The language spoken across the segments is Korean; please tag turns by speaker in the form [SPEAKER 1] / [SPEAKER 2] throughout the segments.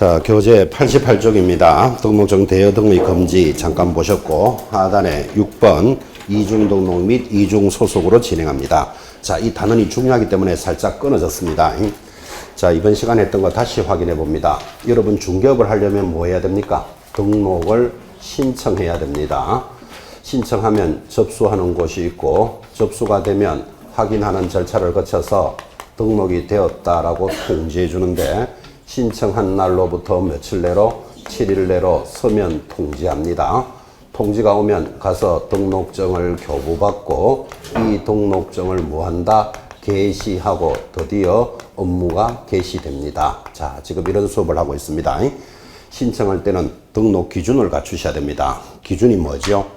[SPEAKER 1] 자, 교재 88쪽입니다. 등록증 대여 등의 금지 잠깐 보셨고, 하단에 6번 이중 등록 및 이중 소속으로 진행합니다. 자, 이 단원이 중요하기 때문에 살짝 끊어졌습니다. 자, 이번 시간에 했던 거 다시 확인해 봅니다. 여러분 중개업을 하려면 뭐 해야 됩니까? 등록을 신청해야 됩니다. 신청하면 접수하는 곳이 있고, 접수가 되면 확인하는 절차를 거쳐서 등록이 되었다라고 통지해 주는데, 신청한 날로부터 며칠 내로 7일 내로 서면 통지합니다. 통지가 오면 가서 등록증을 교부받고 이 등록증을 뭐한다? 개시하고 드디어 업무가 개시됩니다. 자, 지금 이런 수업을 하고 있습니다. 신청할 때는 등록 기준을 갖추셔야 됩니다. 기준이 뭐죠?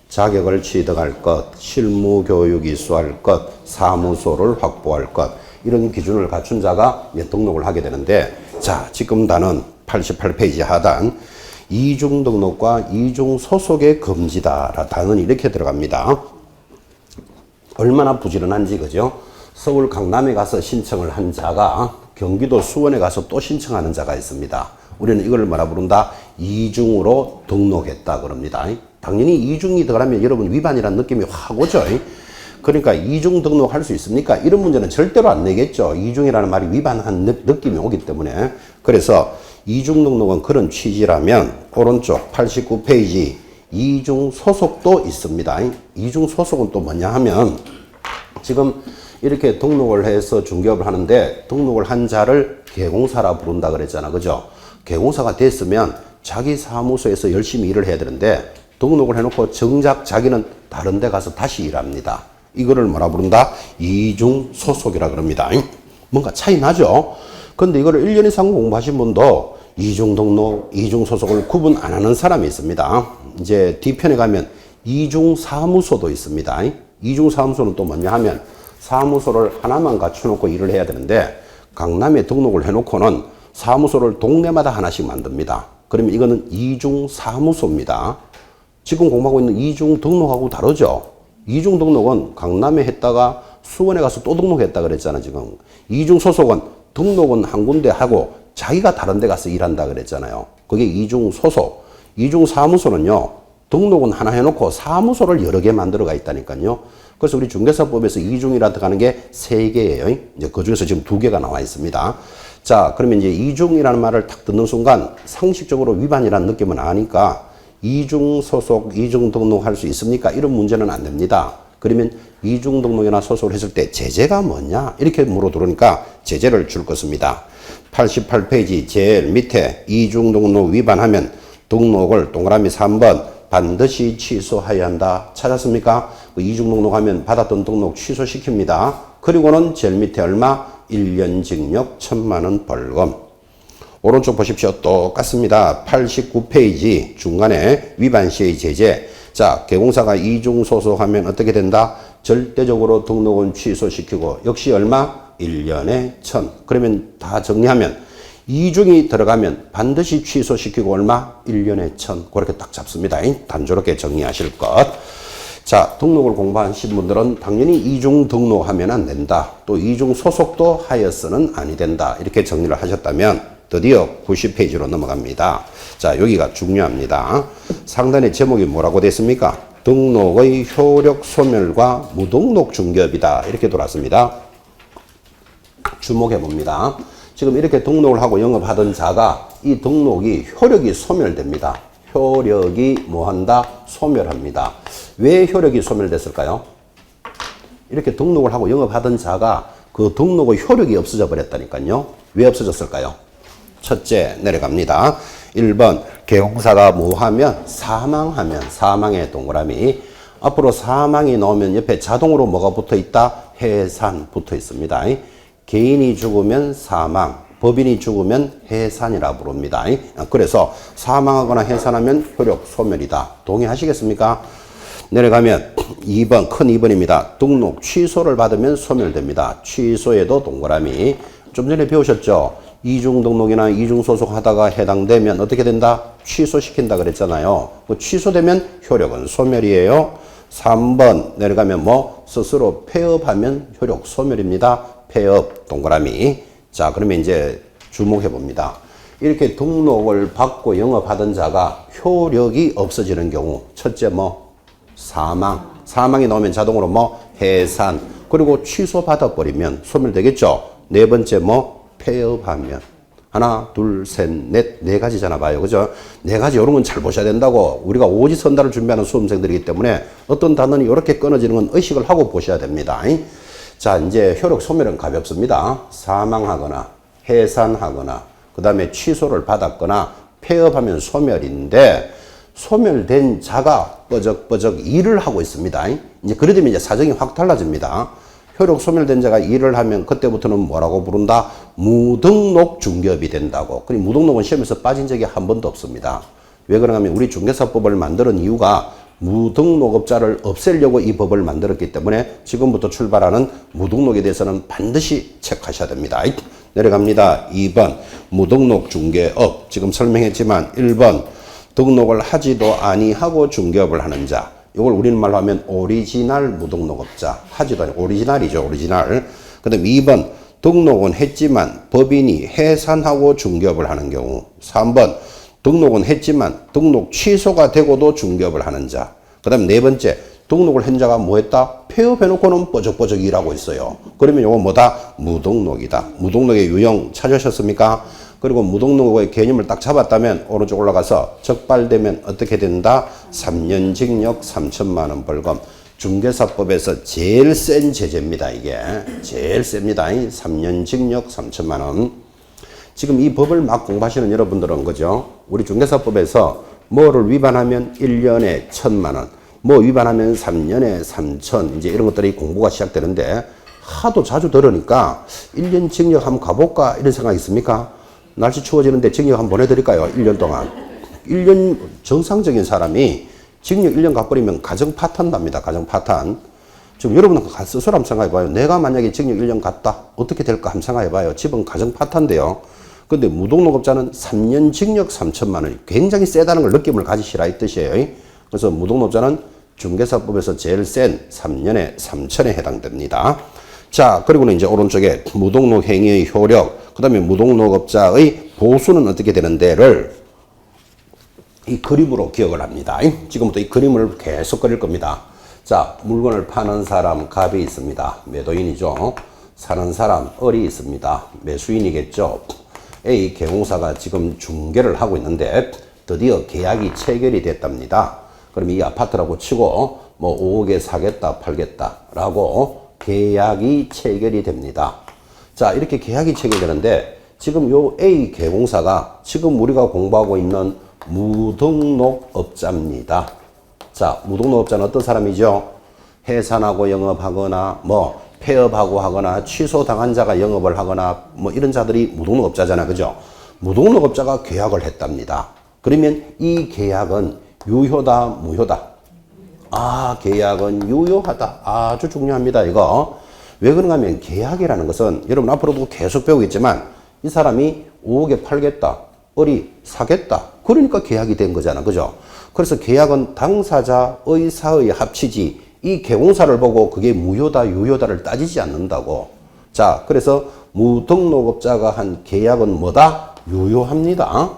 [SPEAKER 1] 자격을 취득할 것, 실무 교육이 수할 것, 사무소를 확보할 것, 이런 기준을 갖춘 자가 등록을 하게 되는데, 자, 지금 단은 88페이지 하단 이중 등록과 이중 소속의 금지다. 단은 이렇게 들어갑니다. 얼마나 부지런한지, 그죠? 서울 강남에 가서 신청을 한 자가 경기도 수원에 가서 또 신청하는 자가 있습니다. 우리는 이걸 뭐라 부른다? 이중으로 등록했다 그럽니다. 당연히 이중이 들어가면 여러분 위반이라는 느낌이 확 오죠. 그러니까 이중 등록할 수 있습니까? 이런 문제는 절대로 안 내겠죠. 이중이라는 말이 위반한 느낌이 오기 때문에. 그래서 이중 등록은 그런 취지라면 오른쪽 89페이지 이중 소속도 있습니다. 이중 소속은 또 뭐냐 하면 지금 이렇게 등록을 해서 중개업을 하는데 등록을 한 자를 개공사라 부른다 그랬잖아. 그죠? 개공사가 됐으면 자기 사무소에서 열심히 일을 해야 되는데 등록을 해놓고 정작 자기는 다른 데 가서 다시 일합니다. 이거를 뭐라 부른다? 이중 소속이라 그럽니다. 뭔가 차이 나죠? 근데 이거를 1년 이상 공부하신 분도 이중 등록, 이중 소속을 구분 안 하는 사람이 있습니다. 이제 뒤편에 가면 이중 사무소도 있습니다. 이중 사무소는 또 뭐냐 하면 사무소를 하나만 갖춰놓고 일을 해야 되는데 강남에 등록을 해놓고는 사무소를 동네마다 하나씩 만듭니다. 그러면 이거는 이중 사무소입니다. 지금 공부하고 있는 이중 등록하고 다르죠? 이중 등록은 강남에 했다가 수원에 가서 또 등록했다 그랬잖아, 지금. 이중 소속은 등록은 한 군데 하고 자기가 다른 데 가서 일한다 그랬잖아요. 그게 이중 소속. 이중 사무소는요, 등록은 하나 해놓고 사무소를 여러 개 만들어가 있다니까요. 그래서 우리 중개사법에서 이중이라 들어가는 게 3개예요. 이제 그 중에서 지금 2개가 나와 있습니다. 자, 그러면 이제 이중이라는 말을 딱 듣는 순간 상식적으로 위반이라는 느낌은 아니까 이중 소속, 이중 등록할 수 있습니까? 이런 문제는 안 됩니다. 그러면 이중 등록이나 소속을 했을 때 제재가 뭐냐? 이렇게 물어들으니까 제재를 줄 것입니다. 88페이지 제일 밑에 이중 등록 위반하면 등록을 동그라미 3번 반드시 취소해야 한다. 찾았습니까? 이중 등록하면 받았던 등록 취소시킵니다. 그리고는 제일 밑에 얼마? 1년 징역 1,000만 원 벌금. 오른쪽 보십시오. 똑같습니다. 89페이지 중간에 위반 시의 제재. 자, 개공사가 이중 소속하면 어떻게 된다? 절대적으로 등록은 취소시키고 역시 얼마? 1년에 1,000. 그러면 다 정리하면 이중이 들어가면 반드시 취소시키고 얼마? 1년에 1,000. 그렇게 딱 잡습니다. 단조롭게 정리하실 것. 자, 등록을 공부하신 분들은 당연히 이중 등록하면 안 된다. 또 이중 소속도 하여서는 아니 된다. 이렇게 정리를 하셨다면 드디어 90페이지로 넘어갑니다. 자, 여기가 중요합니다. 상단의 제목이 뭐라고 됐습니까? 등록의 효력 소멸과 무등록 중개업이다. 이렇게 돌았습니다. 주목해 봅니다. 지금 이렇게 등록을 하고 영업하던 자가 이 등록이 효력이 소멸됩니다. 효력이 뭐한다? 소멸합니다. 왜 효력이 소멸됐을까요? 이렇게 등록을 하고 영업하던 자가 그 등록의 효력이 없어져 버렸다니까요. 왜 없어졌을까요? 첫째 내려갑니다. 1번 개공사가 뭐하면 사망하면 사망의 동그라미 앞으로 사망이 나오면 옆에 자동으로 뭐가 붙어있다? 해산 붙어있습니다. 개인이 죽으면 사망, 법인이 죽으면 해산이라 부릅니다. 그래서 사망하거나 해산하면 효력 소멸이다. 동의하시겠습니까? 내려가면 2번 큰 2번입니다. 등록 취소를 받으면 소멸됩니다. 취소에도 동그라미. 좀 전에 배우셨죠? 이중 등록이나 이중 소속하다가 해당되면 어떻게 된다? 취소시킨다 그랬잖아요. 취소되면 효력은 소멸이에요. 3번 내려가면 뭐 스스로 폐업하면 효력 소멸입니다. 폐업 동그라미. 자, 그러면 이제 주목해 봅니다. 이렇게 등록을 받고 영업하던 자가 효력이 없어지는 경우, 첫째 사망. 사망이 나오면 자동으로 해산. 그리고 취소받아버리면 소멸되겠죠. 네 번째 폐업하면. 하나, 둘, 셋, 넷, 네 가지잖아 봐요. 그죠? 네 가지 이런 건 잘 보셔야 된다고. 우리가 오지선다를 준비하는 수험생들이기 때문에 어떤 단원이 이렇게 끊어지는 건 의식을 하고 보셔야 됩니다. 자, 이제 효력 소멸은 가볍습니다. 사망하거나 해산하거나 그 다음에 취소를 받았거나 폐업하면 소멸인데 소멸된 자가 뻐적뻐적 일을 하고 있습니다. 이제 그래 되면 이제 사정이 확 달라집니다. 효력 소멸된 자가 일을 하면 그때부터는 뭐라고 부른다? 무등록 중개업이 된다고. 그리고 무등록은 시험에서 빠진 적이 한 번도 없습니다. 왜 그러냐 하면 우리 중개사법을 만드는 이유가 무등록업자를 없애려고 이 법을 만들었기 때문에 지금부터 출발하는 무등록에 대해서는 반드시 체크하셔야 됩니다. 내려갑니다. 2번 무등록 중개업. 지금 설명했지만 1번 등록을 하지도 아니하고 중개업을 하는 자. 이걸 우리는 말로 하면 오리지널 무등록업자. 하지도 아니고 오리지널이죠. 오리지널. 그 다음 2번 등록은 했지만 법인이 해산하고 중개업을 하는 경우. 3번 등록은 했지만 등록 취소가 되고도 중개업을 하는 자. 그 다음 네 번째 등록을 한 자가 뭐 했다? 폐업해놓고는 뻐적뻐적 일하고 있어요. 그러면 이거 뭐다? 무등록이다. 무등록의 유형 찾으셨습니까? 그리고 무등록의 개념을 딱 잡았다면 오른쪽 올라가서 적발되면 어떻게 된다? 3년 징역 3천만 원 벌금. 중개사법에서 제일 센 제재입니다. 이게 제일 셉니다. 3년 징역 3천만 원. 지금 이 법을 막 공부하시는 여러분들은 그죠? 우리 중개사법에서 뭐를 위반하면 1년에 1,000만 원, 뭐 위반하면 3년에 3천, 이제 이런 것들이 공부가 시작되는데 하도 자주 들으니까 1년 징역 한번 가볼까 이런 생각이 있습니까? 날씨 추워지는데 징역 한번 보내드릴까요? 1년 동안. 1년 정상적인 사람이 징역 1년 가버리면 가정 파탄 납니다. 가정 파탄. 지금 여러분은 스스로 한번 생각해봐요. 내가 만약에 징역 1년 갔다 어떻게 될까 한번 생각해봐요. 집은 가정 파탄인데요. 근데 무등록업자는 3년 징역 3천만 원이 굉장히 세다는 걸 느낌을 가지시라 이 뜻이에요. 그래서 무등록업자는 중개사법에서 제일 센 3년에 3천에 해당됩니다. 자, 그리고는 이제 오른쪽에 무등록 행위의 효력, 그 다음에 무등록업자의 보수는 어떻게 되는데를 이 그림으로 기억을 합니다. 지금부터 이 그림을 계속 그릴 겁니다. 자, 물건을 파는 사람 갑이 있습니다. 매도인이죠. 사는 사람 을이 있습니다. 매수인이겠죠. A 개공사가 지금 중개를 하고 있는데 드디어 계약이 체결이 됐답니다. 그럼 이 아파트라고 치고 뭐 5억에 사겠다 팔겠다 라고 계약이 체결이 됩니다. 자, 이렇게 계약이 체결되는데 지금 요 A 개공사가 지금 우리가 공부하고 있는 무등록업자입니다. 자, 무등록업자는 어떤 사람이죠? 해산하고 영업하거나 뭐 폐업하고 하거나 취소당한 자가 영업을 하거나 뭐 이런 자들이 무등록업자잖아. 그죠? 무등록업자가 계약을 했답니다. 그러면 이 계약은 유효다, 무효다? 아, 계약은 유효하다. 아주 중요합니다, 이거. 왜 그런가 하면 계약이라는 것은 여러분 앞으로도 계속 배우겠지만 이 사람이 5억에 팔겠다, 을이 사겠다. 그러니까 계약이 된 거잖아. 그죠? 그래서 계약은 당사자의 사의 합치지 이 개공사를 보고 그게 무효다, 유효다를 따지지 않는다고. 자, 그래서 무등록업자가 한 계약은 뭐다? 유효합니다.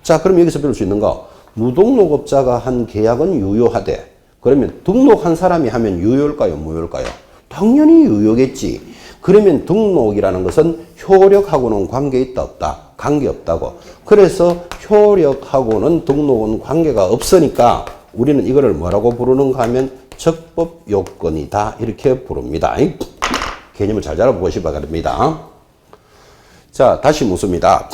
[SPEAKER 1] 자, 그럼 여기서 배울 수 있는 거. 무등록업자가 한 계약은 유효하대. 그러면 등록한 사람이 하면 유효일까요? 무효일까요? 당연히 유효겠지. 그러면 등록이라는 것은 효력하고는 관계 있다, 없다? 관계 없다고. 그래서 효력하고는 등록은 관계가 없으니까 우리는 이거를 뭐라고 부르는가 하면 적법 요건이다. 이렇게 부릅니다. 개념을 잘 알아보시기 바랍니다. 자, 다시 묻습니다.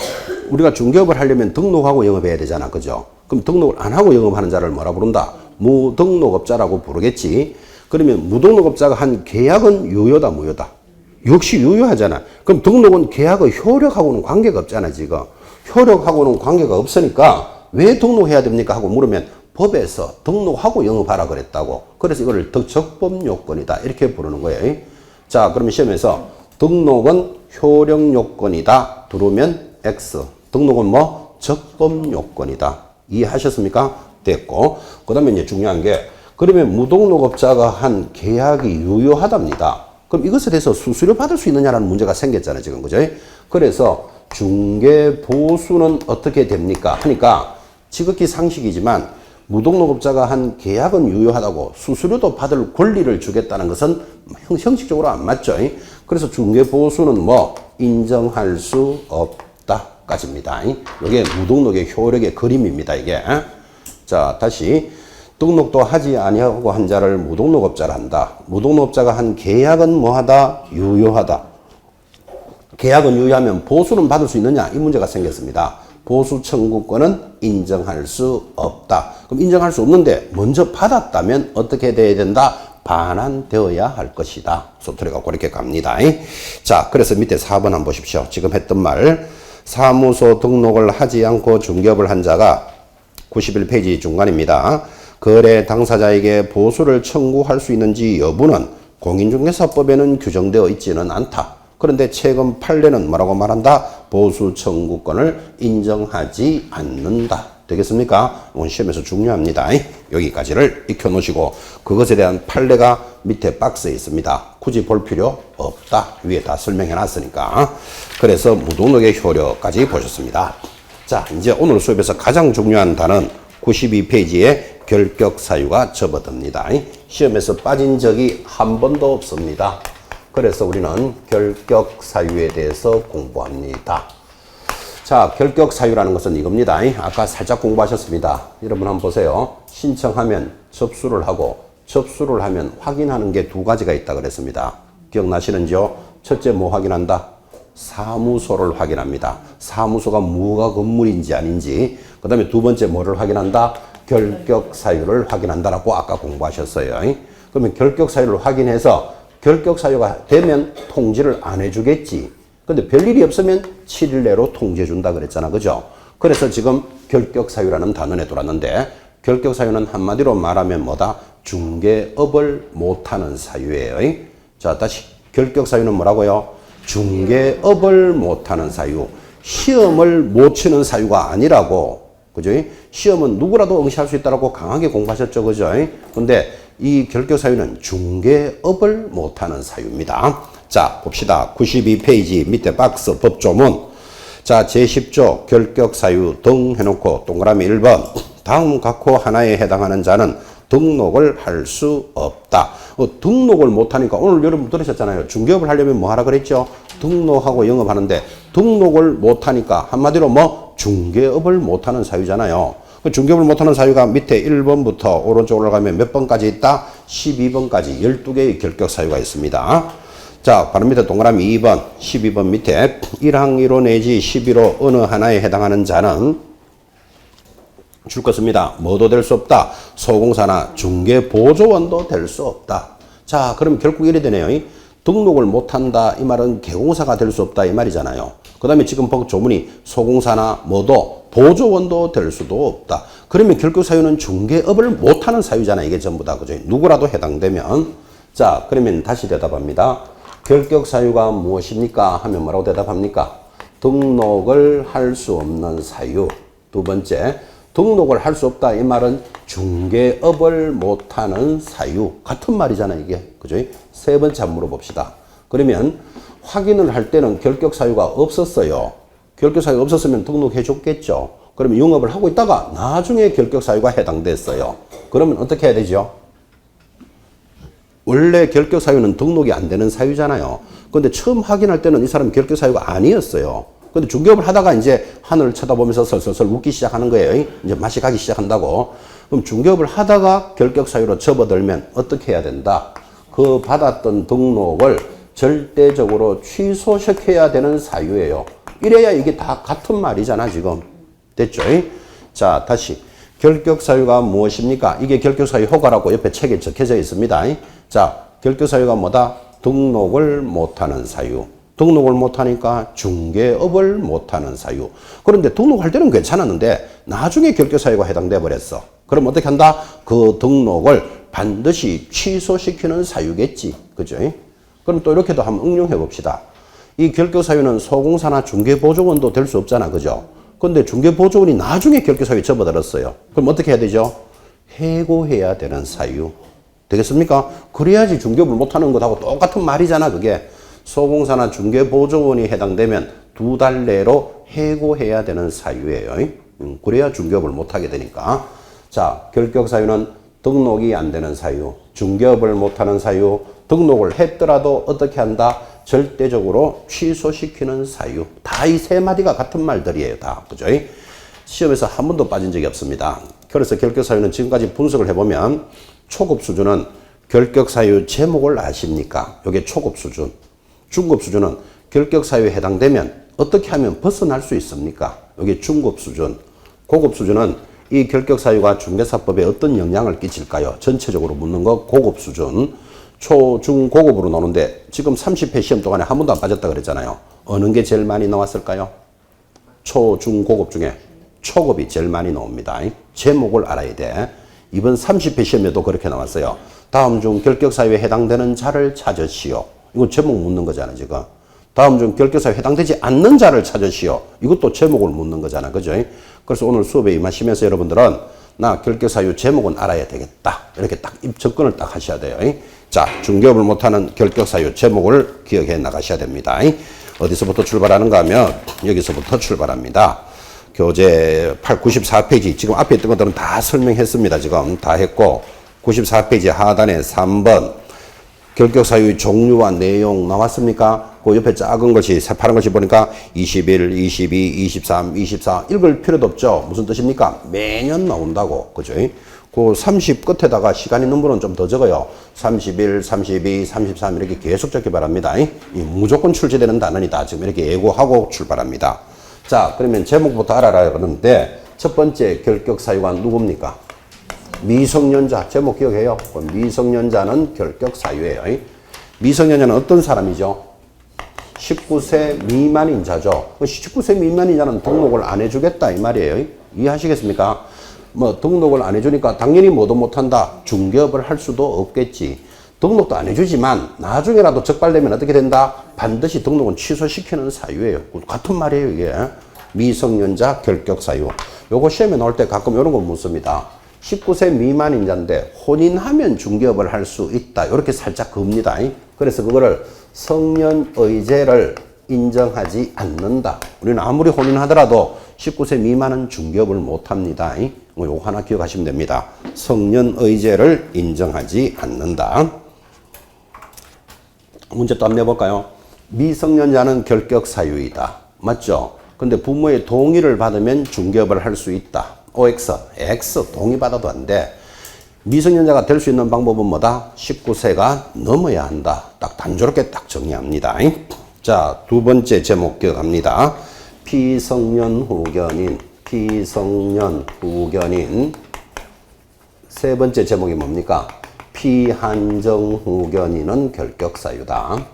[SPEAKER 1] 우리가 중개업을 하려면 등록하고 영업해야 되잖아. 그죠? 그럼 등록을 안 하고 영업하는 자를 뭐라 부른다? 무등록업자라고 부르겠지. 그러면 무등록업자가 한 계약은 유효다, 무효다? 역시 유효하잖아. 그럼 등록은 계약의 효력하고는 관계가 없잖아, 지금. 효력하고는 관계가 없으니까 왜 등록해야 됩니까? 하고 물으면 법에서 등록하고 영업하라 그랬다고. 그래서 이거를 적법 요건이다. 이렇게 부르는 거예요. 자, 그러면 시험에서 등록은 효력 요건이다. 들어오면 X. 등록은 뭐? 적법 요건이다. 이해하셨습니까? 됐고. 그 다음에 이제 중요한 게, 그러면 무등록업자가 한 계약이 유효하답니다. 그럼 이것에 대해서 수수료 받을 수 있느냐라는 문제가 생겼잖아요, 지금. 그죠? 그래서 중개보수는 어떻게 됩니까? 하니까 지극히 상식이지만 무등록업자가 한 계약은 유효하다고 수수료도 받을 권리를 주겠다는 것은 형식적으로 안 맞죠. 그래서 중개보수는 뭐 인정할 수 없다까지입니다. 이게 무등록의 효력의 그림입니다. 이게. 자, 다시 등록도 하지 아니하고 한 자를 무등록업자를 한다. 무등록업자가 한 계약은 뭐하다? 유효하다. 계약은 유효하면 보수는 받을 수 있느냐? 이 문제가 생겼습니다. 보수 청구권은 인정할 수 없다. 그럼 인정할 수 없는데 먼저 받았다면 어떻게 돼야 된다? 반환되어야 할 것이다. 소토리가 그렇게 갑니다. 자, 그래서 밑에 4번 한번 보십시오. 지금 했던 말. 사무소 등록을 하지 않고 중개업을 한 자가 91페이지 중간입니다. 거래 당사자에게 보수를 청구할 수 있는지 여부는 공인중개사법에는 규정되어 있지는 않다. 그런데 최근 판례는 뭐라고 말한다? 보수 청구권을 인정하지 않는다. 되겠습니까? 이건 시험에서 중요합니다. 여기까지를 익혀놓으시고 그것에 대한 판례가 밑에 박스에 있습니다. 굳이 볼 필요 없다. 위에 다 설명해 놨으니까. 그래서 무등록의 효력까지 보셨습니다. 자, 이제 오늘 수업에서 가장 중요한 단어는 92페이지에 결격사유가 접어듭니다. 시험에서 빠진 적이 한 번도 없습니다. 그래서 우리는 결격사유에 대해서 공부합니다. 자, 결격사유라는 것은 이겁니다. 아까 살짝 공부하셨습니다. 여러분 한번 보세요. 신청하면 접수를 하고 접수를 하면 확인하는 게 두 가지가 있다 그랬습니다. 기억나시는지요? 첫째 뭐 확인한다? 사무소를 확인합니다. 사무소가 무허가 건물인지 아닌지. 그 다음에 두 번째 뭐를 확인한다? 결격사유를 확인한다라고 아까 공부하셨어요. 그러면 결격사유를 확인해서 결격사유가 되면 통지를 안 해주겠지. 근데 별일이 없으면 7일 내로 통지해준다 그랬잖아. 그죠? 그래서 지금 결격사유라는 단어에 들어왔는데 결격사유는 한마디로 말하면 뭐다? 중개업을 못하는 사유예요. 자, 다시 결격사유는 뭐라고요? 중개업을 못하는 사유. 시험을 못 치는 사유가 아니라고. 그죠? 시험은 누구라도 응시할 수 있다고 강하게 공부하셨죠. 그죠? 근데 이 결격사유는 중개업을 못하는 사유입니다. 자, 봅시다. 92페이지 밑에 박스 법조문. 자, 제10조 결격사유 등 해놓고 동그라미 1번. 다음 각호 하나에 해당하는 자는 등록을 할 수 없다. 등록을 못하니까 오늘 여러분 들으셨잖아요. 중개업을 하려면 뭐 하라 그랬죠? 등록하고 영업하는데 등록을 못하니까 한마디로 뭐 중개업을 못하는 사유잖아요. 중개업을 못하는 사유가 밑에 1번부터 오른쪽으로 가면 몇 번까지 있다? 12번까지 12개의 결격사유가 있습니다. 자, 바로 밑에 동그라미 2번, 12번 밑에 1항 1호 내지 11호 어느 하나에 해당하는 자는 줄 것입니다. 뭐도 될 수 없다. 소공사나 중개보조원도 될 수 없다. 자, 그럼 결국 이래 되네요. 등록을 못한다 이 말은 개공사가 될 수 없다 이 말이잖아요. 그 다음에 지금 조문이 소공사나 뭐도 보조원도 될 수도 없다. 그러면 결격사유는 중개업을 못하는 사유잖아요. 이게 전부 다. 그죠? 누구라도 해당되면. 자, 그러면 다시 대답합니다. 결격사유가 무엇입니까? 하면 뭐라고 대답합니까? 등록을 할 수 없는 사유. 두 번째, 등록을 할 수 없다 이 말은 중개업을 못하는 사유. 같은 말이잖아요. 이게. 그죠? 세 번째 한번 물어봅시다. 그러면 확인을 할 때는 결격사유가 없었어요. 결격사유가 없었으면 등록해 줬겠죠. 그러면 영업을 하고 있다가 나중에 결격사유가 해당됐어요. 그러면 어떻게 해야 되죠? 원래 결격사유는 등록이 안 되는 사유잖아요. 근데 처음 확인할 때는 이 사람이 결격사유가 아니었어요. 근데 중개업을 하다가 이제 하늘을 쳐다보면서 설설설 웃기 시작하는 거예요. 이제 맛이 가기 시작한다고. 그럼 중개업을 하다가 결격사유로 접어들면 어떻게 해야 된다? 그 받았던 등록을 절대적으로 취소시켜야 되는 사유예요. 이래야 이게 다 같은 말이잖아, 지금. 됐죠? 자, 다시. 결격사유가 무엇입니까? 이게 결격사유 효과라고 옆에 책에 적혀져 있습니다. 자, 결격사유가 뭐다? 등록을 못하는 사유. 등록을 못하니까 중개업을 못하는 사유. 그런데 등록할 때는 괜찮았는데 나중에 결격사유가 해당돼 버렸어. 그럼 어떻게 한다? 그 등록을 반드시 취소시키는 사유겠지. 그죠? 그럼 또 이렇게도 한번 응용해 봅시다. 이 결격사유는 소공사나 중개보조원도 될 수 없잖아. 그죠? 근데 중개보조원이 나중에 결격사유에 접어들었어요. 그럼 어떻게 해야 되죠? 해고해야 되는 사유. 되겠습니까? 그래야지 중개업을 못하는 것하고 똑같은 말이잖아. 그게. 소공사나 중개보조원이 해당되면 2달 내로 해고해야 되는 사유예요. 그래야 중개업을 못하게 되니까. 자, 결격사유는 등록이 안 되는 사유, 중개업을 못하는 사유, 등록을 했더라도 어떻게 한다? 절대적으로 취소시키는 사유. 다 이 세 마디가 같은 말들이에요. 다. 그죠? 시험에서 한 번도 빠진 적이 없습니다. 그래서 결격사유는 지금까지 분석을 해보면 초급 수준은 결격사유 제목을 아십니까? 이게 초급 수준. 중급 수준은 결격사유에 해당되면 어떻게 하면 벗어날 수 있습니까? 이게 중급 수준. 고급 수준은 이 결격사유가 중개사법에 어떤 영향을 끼칠까요? 전체적으로 묻는 거 고급 수준. 초, 중, 고급으로 나오는데 지금 30회 시험 동안에 한 번도 안 빠졌다 그랬잖아요. 어느 게 제일 많이 나왔을까요? 초, 중, 고급 중에 초급이 제일 많이 나옵니다. 제목을 알아야 돼. 이번 30회 시험에도 그렇게 나왔어요. 다음 중 결격사유에 해당되는 자를 찾으시오. 이건 제목 묻는 거잖아, 지금. 다음 중 결격사유에 해당되지 않는 자를 찾으시오. 이것도 제목을 묻는 거잖아, 그죠? 그래서 오늘 수업에 임하시면서 여러분들은 나 결격사유 제목은 알아야 되겠다. 이렇게 딱 접근을 딱 하셔야 돼요. 자, 중개업을 못하는 결격사유 제목을 기억해 나가셔야 됩니다. 어디서부터 출발하는가 하면 여기서부터 출발합니다. 교재 94페이지 지금 앞에 있던 것들은 다 설명했습니다. 지금 다 했고 94페이지 하단에 3번 결격사유의 종류와 내용 나왔습니까? 그 옆에 작은 것이 새파란 것이 보니까 21, 22, 23, 24 읽을 필요도 없죠. 무슨 뜻입니까? 매년 나온다고. 그죠? 그 30 끝에다가 시간 있는 분은 좀 더 적어요. 31, 32, 33 이렇게 계속 적기 바랍니다. 무조건 출제되는 단원이다. 지금 이렇게 예고하고 출발합니다. 자, 그러면 제목부터 알아라 그러는데 첫 번째 결격사유가 누굽니까? 미성년자. 제목 기억해요. 미성년자는 결격사유예요. 미성년자는 어떤 사람이죠? 19세 미만인 자죠. 19세 미만인 자는 등록을 안 해주겠다 이 말이에요. 이해하시겠습니까? 뭐 등록을 안 해주니까 당연히 뭐도 못한다. 중개업을 할 수도 없겠지. 등록도 안 해주지만 나중에라도 적발되면 어떻게 된다? 반드시 등록은 취소시키는 사유예요. 같은 말이에요 이게. 미성년자 결격사유. 요거 시험에 나올 때 가끔 이런 거 묻습니다. 19세 미만인 자인데 혼인하면 중개업을 할 수 있다. 이렇게 살짝 겁니다. 그래서 그거를 성년의제를 인정하지 않는다. 우리는 아무리 혼인하더라도 19세 미만은 중개업을 못합니다. 요거 하나 기억하시면 됩니다. 성년의제를 인정하지 않는다. 문제 또 한번 내볼까요? 미성년자는 결격사유이다. 맞죠? 근데 부모의 동의를 받으면 중개업을 할 수 있다. OX, X 동의받아도 안 돼. 미성년자가 될 수 있는 방법은 뭐다? 19세가 넘어야 한다. 딱 단조롭게 딱 정리합니다. 자, 두 번째 제목 기억합니다. 피성년 후견인, 피성년 후견인. 세 번째 제목이 뭡니까? 피한정 후견인은 결격사유다.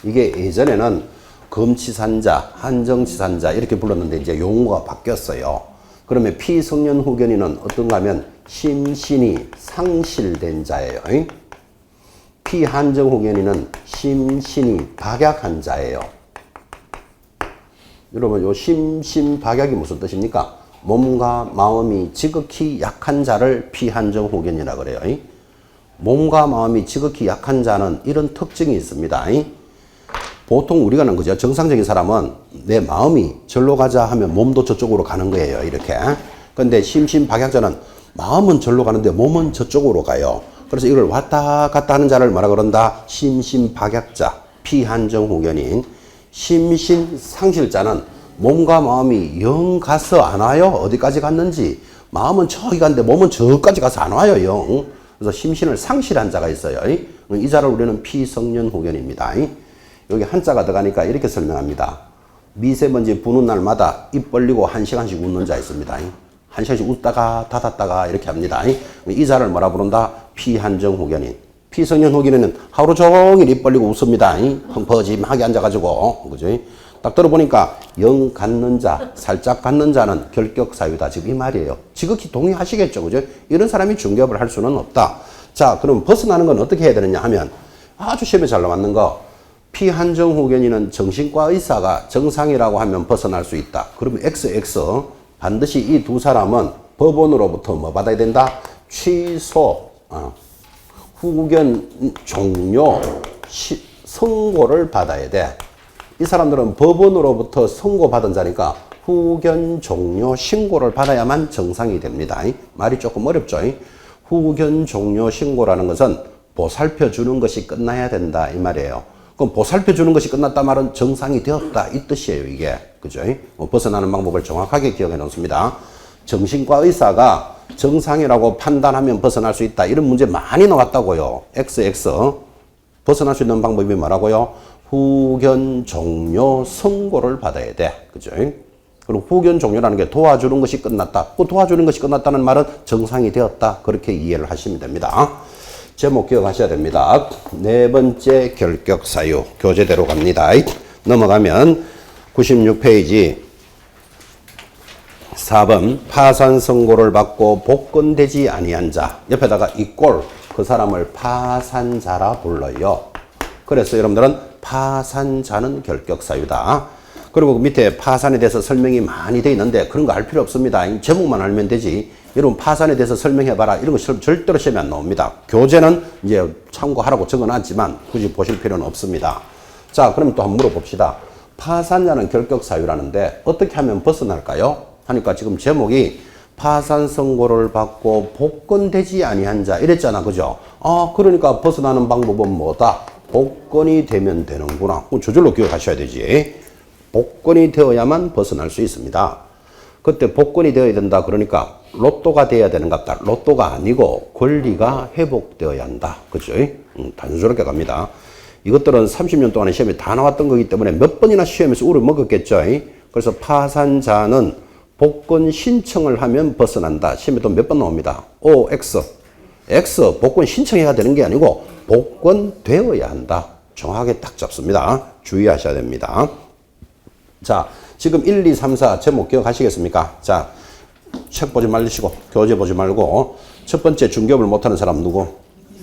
[SPEAKER 1] 이게 예전에는 검치산자, 한정치산자 이렇게 불렀는데 이제 용어가 바뀌었어요. 그러면 피성년 후견인은 어떤가 하면 심신이 상실된 자예요. 피한정 후견인은 심신이 박약한 자예요. 여러분 요 심신박약이 무슨 뜻입니까? 몸과 마음이 지극히 약한 자를 피한정 후견이라 그래요. 몸과 마음이 지극히 약한 자는 이런 특징이 있습니다. 보통 우리가는 그죠? 정상적인 사람은 내 마음이 절로 가자 하면 몸도 저쪽으로 가는 거예요. 이렇게. 근데 심신박약자는 마음은 절로 가는데 몸은 저쪽으로 가요. 그래서 이걸 왔다 갔다 하는 자를 뭐라 그런다? 심신박약자, 피한정 후견인. 심신상실자는 몸과 마음이 영 가서 안 와요. 어디까지 갔는지. 마음은 저기 갔는데 몸은 저까지 가서 안 와요. 영. 그래서 심신을 상실한 자가 있어요. 이 자를 우리는 피성년 후견입니다. 여기 한자가 들어가니까 이렇게 설명합니다. 미세먼지 부는 날마다 입 벌리고 1시간씩 웃는 자 있습니다. 1시간씩 웃다가 닫았다가 이렇게 합니다. 이 자를 뭐라 부른다? 피한정 후견인. 피성년 후견인은 하루 종일 입 벌리고 웃습니다. 펑퍼짐하게 앉아가지고. 그죠? 딱 들어보니까 영 갖는 자, 살짝 갖는 자는 결격사유다. 지금 이 말이에요. 지극히 동의하시겠죠. 그죠? 이런 사람이 중개업을 할 수는 없다. 자, 그럼 벗어나는 건 어떻게 해야 되느냐 하면 아주 시험에 잘 나왔는 거. 피한정 후견인은 정신과 의사가 정상이라고 하면 벗어날 수 있다. 그러면 XX 반드시 이 두 사람은 법원으로부터 뭐 받아야 된다? 취소, 후견 종료, 선고를 받아야 돼. 이 사람들은 법원으로부터 선고받은 자니까 후견 종료 신고를 받아야만 정상이 됩니다. 말이 조금 어렵죠. 후견 종료 신고라는 것은 보살펴 주는 것이 끝나야 된다 이 말이에요. 그럼 보살펴 주는 것이 끝났다 말은 정상이 되었다 이 뜻이에요 이게. 그죠? 벗어나는 방법을 정확하게 기억해 놓습니다. 정신과 의사가 정상이라고 판단하면 벗어날 수 있다 이런 문제 많이 나왔다고요. XX 벗어날 수 있는 방법이 뭐라고요? 후견 종료 선고를 받아야 돼. 그죠? 그리고 후견 종료라는 게 도와주는 것이 끝났다. 그 도와주는 것이 끝났다는 말은 정상이 되었다. 그렇게 이해를 하시면 됩니다. 제목 기억하셔야 됩니다. 네 번째 결격 사유. 교재대로 갑니다. 넘어가면 96페이지 4번 파산 선고를 받고 복권되지 아니한 자. 옆에다가 이꼴 그 사람을 파산자라 불러요. 그래서 여러분들은 파산자는 결격 사유다. 그리고 그 밑에 파산에 대해서 설명이 많이 돼 있는데 그런 거 알 필요 없습니다. 제목만 알면 되지. 여러분 파산에 대해서 설명해봐라. 이런 거 절대로 시험에 안 나옵니다. 교재는 이제 참고하라고 적어놨지만 굳이 보실 필요는 없습니다. 자, 그럼 또 한번 물어봅시다. 파산자는 결격 사유라는데 어떻게 하면 벗어날까요? 하니까 지금 제목이 파산 선고를 받고 복권되지 아니한 자 이랬잖아. 그죠? 그러니까 벗어나는 방법은 뭐다? 복권이 되면 되는구나. 저절로 기억하셔야 되지. 복권이 되어야만 벗어날 수 있습니다. 그때 복권이 되어야 된다 그러니까 로또가 돼야 되는 것 같다. 로또가 아니고 권리가 회복되어야 한다. 그죠? 단순스럽게 갑니다. 이것들은 30년 동안의 시험에 다 나왔던 거기 때문에 몇 번이나 시험에서 우를 먹었겠죠. 그래서 파산자는 복권 신청을 하면 벗어난다. 시험에 또 몇 번 나옵니다. O, X. X, 복권 신청해야 되는 게 아니고 복권 되어야 한다. 정확하게 딱 잡습니다. 주의하셔야 됩니다. 자, 지금 1, 2, 3, 4 제목 기억하시겠습니까? 자, 책 보지 말으시고 교재 보지 말고 첫 번째 중개업을 못하는 사람 누구?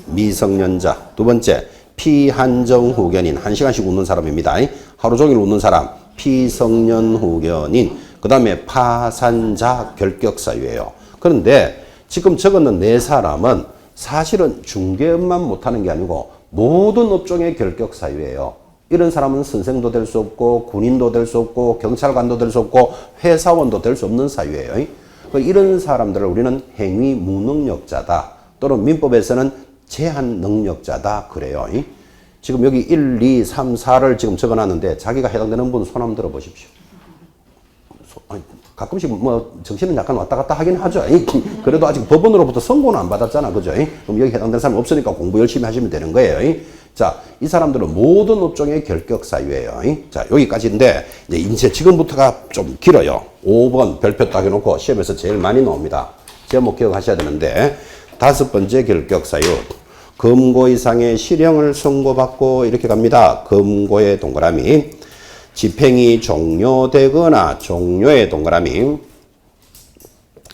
[SPEAKER 1] 미성년자. 두 번째 피한정 후견인. 1시간씩 웃는 사람입니다. 하루 종일 웃는 사람 피성년 후견인. 그 다음에 파산자 결격 사유예요. 그런데 지금 적었는 네 사람은 사실은 중개업만 못하는 게 아니고 모든 업종의 결격 사유예요. 이런 사람은 선생도 될 수 없고 군인도 될 수 없고 경찰관도 될 수 없고 회사원도 될 수 없는 사유예요. 이런 사람들을 우리는 행위 무능력자다 또는 민법에서는 제한 능력자다 그래요. 지금 여기 1, 2, 3, 4를 지금 적어놨는데 자기가 해당되는 분 손 한번 들어보십시오. 가끔씩 뭐 정신은 약간 왔다 갔다 하긴 하죠. 그래도 아직 법원으로부터 선고는 안 받았잖아. 그죠? 그럼 여기 해당되는 사람 없으니까 공부 열심히 하시면 되는 거예요. 자, 이 사람들은 모든 업종의 결격 사유예요. 자, 여기까지인데 이제 지금부터가 좀 길어요. 5번 별표 딱 해놓고 시험에서 제일 많이 나옵니다. 제목 기억하셔야 되는데 다섯 번째 결격 사유. 금고 이상의 실형을 선고받고 이렇게 갑니다. 금고의 동그라미. 집행이 종료되거나 종료의 동그라미.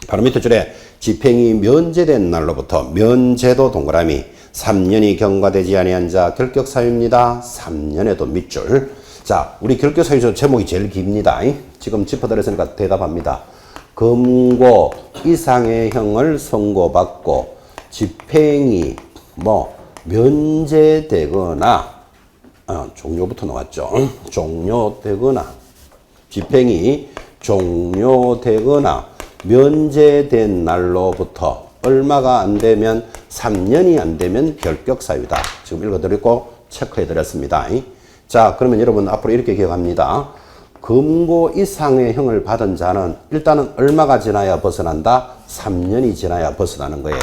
[SPEAKER 1] 바로 밑에 줄에 집행이 면제된 날로부터 면제도 동그라미. 3년이 경과되지 아니한 자 결격 사유입니다. 3년에도 밑줄. 자, 우리 결격 사유 중 제목이 제일 깁니다. 지금 짚어드렸으니까 대답합니다. 금고 이상의 형을 선고받고 집행이 면제되거나 종료부터 나왔죠. 종료되거나 집행이 종료되거나 면제된 날로부터 얼마가 안 되면 3년이 안 되면 결격 사유다. 지금 읽어드렸고 체크해드렸습니다. 자, 그러면 여러분 앞으로 이렇게 기억합니다. 금고 이상의 형을 받은 자는 일단은 얼마가 지나야 벗어난다? 3년이 지나야 벗어나는 거예요.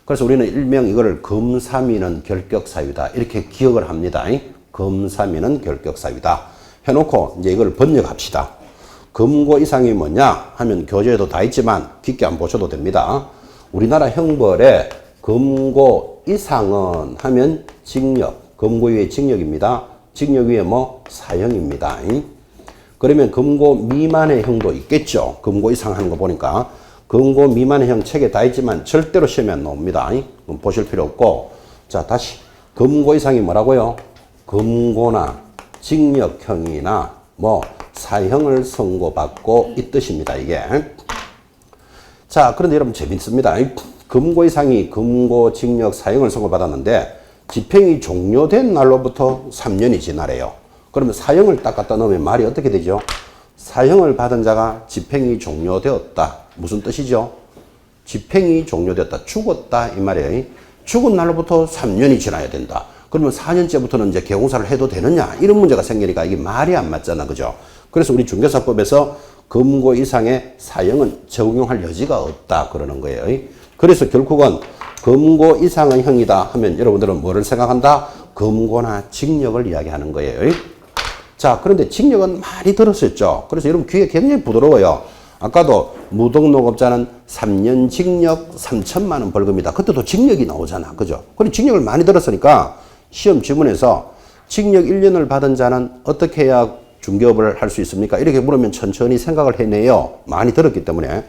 [SPEAKER 1] 그래서 우리는 일명 이거를 금삼위는 결격 사유다. 이렇게 기억을 합니다. 금삼위는 결격 사유다. 해놓고 이제 이걸 번역합시다. 금고 이상이 뭐냐 하면 교재에도 다 있지만 깊게 안 보셔도 됩니다. 우리나라 형벌에 금고 이상은 하면 징역, 금고 위에 징역입니다. 징역 위에 사형입니다. 그러면 금고 미만의 형도 있겠죠. 금고 이상 하는 거 보니까. 금고 미만의 형 책에 다 있지만 절대로 시험에 안 나옵니다. 그럼 보실 필요 없고. 자, 다시. 금고 이상이 뭐라고요? 금고나 징역형이나 사형을 선고받고 이 뜻입니다. 이게. 자, 그런데 여러분 재밌습니다. 금고 이상이 금고, 징역, 사형을 선고받았는데 집행이 종료된 날로부터 3년이 지나래요. 그러면 사형을 딱 갖다 넣으면 말이 어떻게 되죠? 사형을 받은 자가 집행이 종료되었다. 무슨 뜻이죠? 집행이 종료되었다. 죽었다 이 말이에요. 죽은 날로부터 3년이 지나야 된다. 그러면 4년째부터는 이제 개공사를 해도 되느냐? 이런 문제가 생기니까 이게 말이 안 맞잖아. 그죠? 그래서 우리 중개사법에서 금고 이상의 사형은 적용할 여지가 없다. 그러는 거예요. 그래서 결국은 금고 이상의 형이다 하면 여러분들은 뭐를 생각한다? 금고나 징역을 이야기하는 거예요. 자, 그런데 징역은 많이 들었었죠. 그래서 여러분 귀에 굉장히 부드러워요. 아까도 무등록업자는 3년 징역 3천만 원 벌금이다. 그때도 징역이 나오잖아. 그죠? 그리고 징역을 많이 들었으니까 시험 지문에서 징역 1년을 받은 자는 어떻게 해야 중개업을 할 수 있습니까? 이렇게 물으면 천천히 생각을 해내요. 많이 들었기 때문에.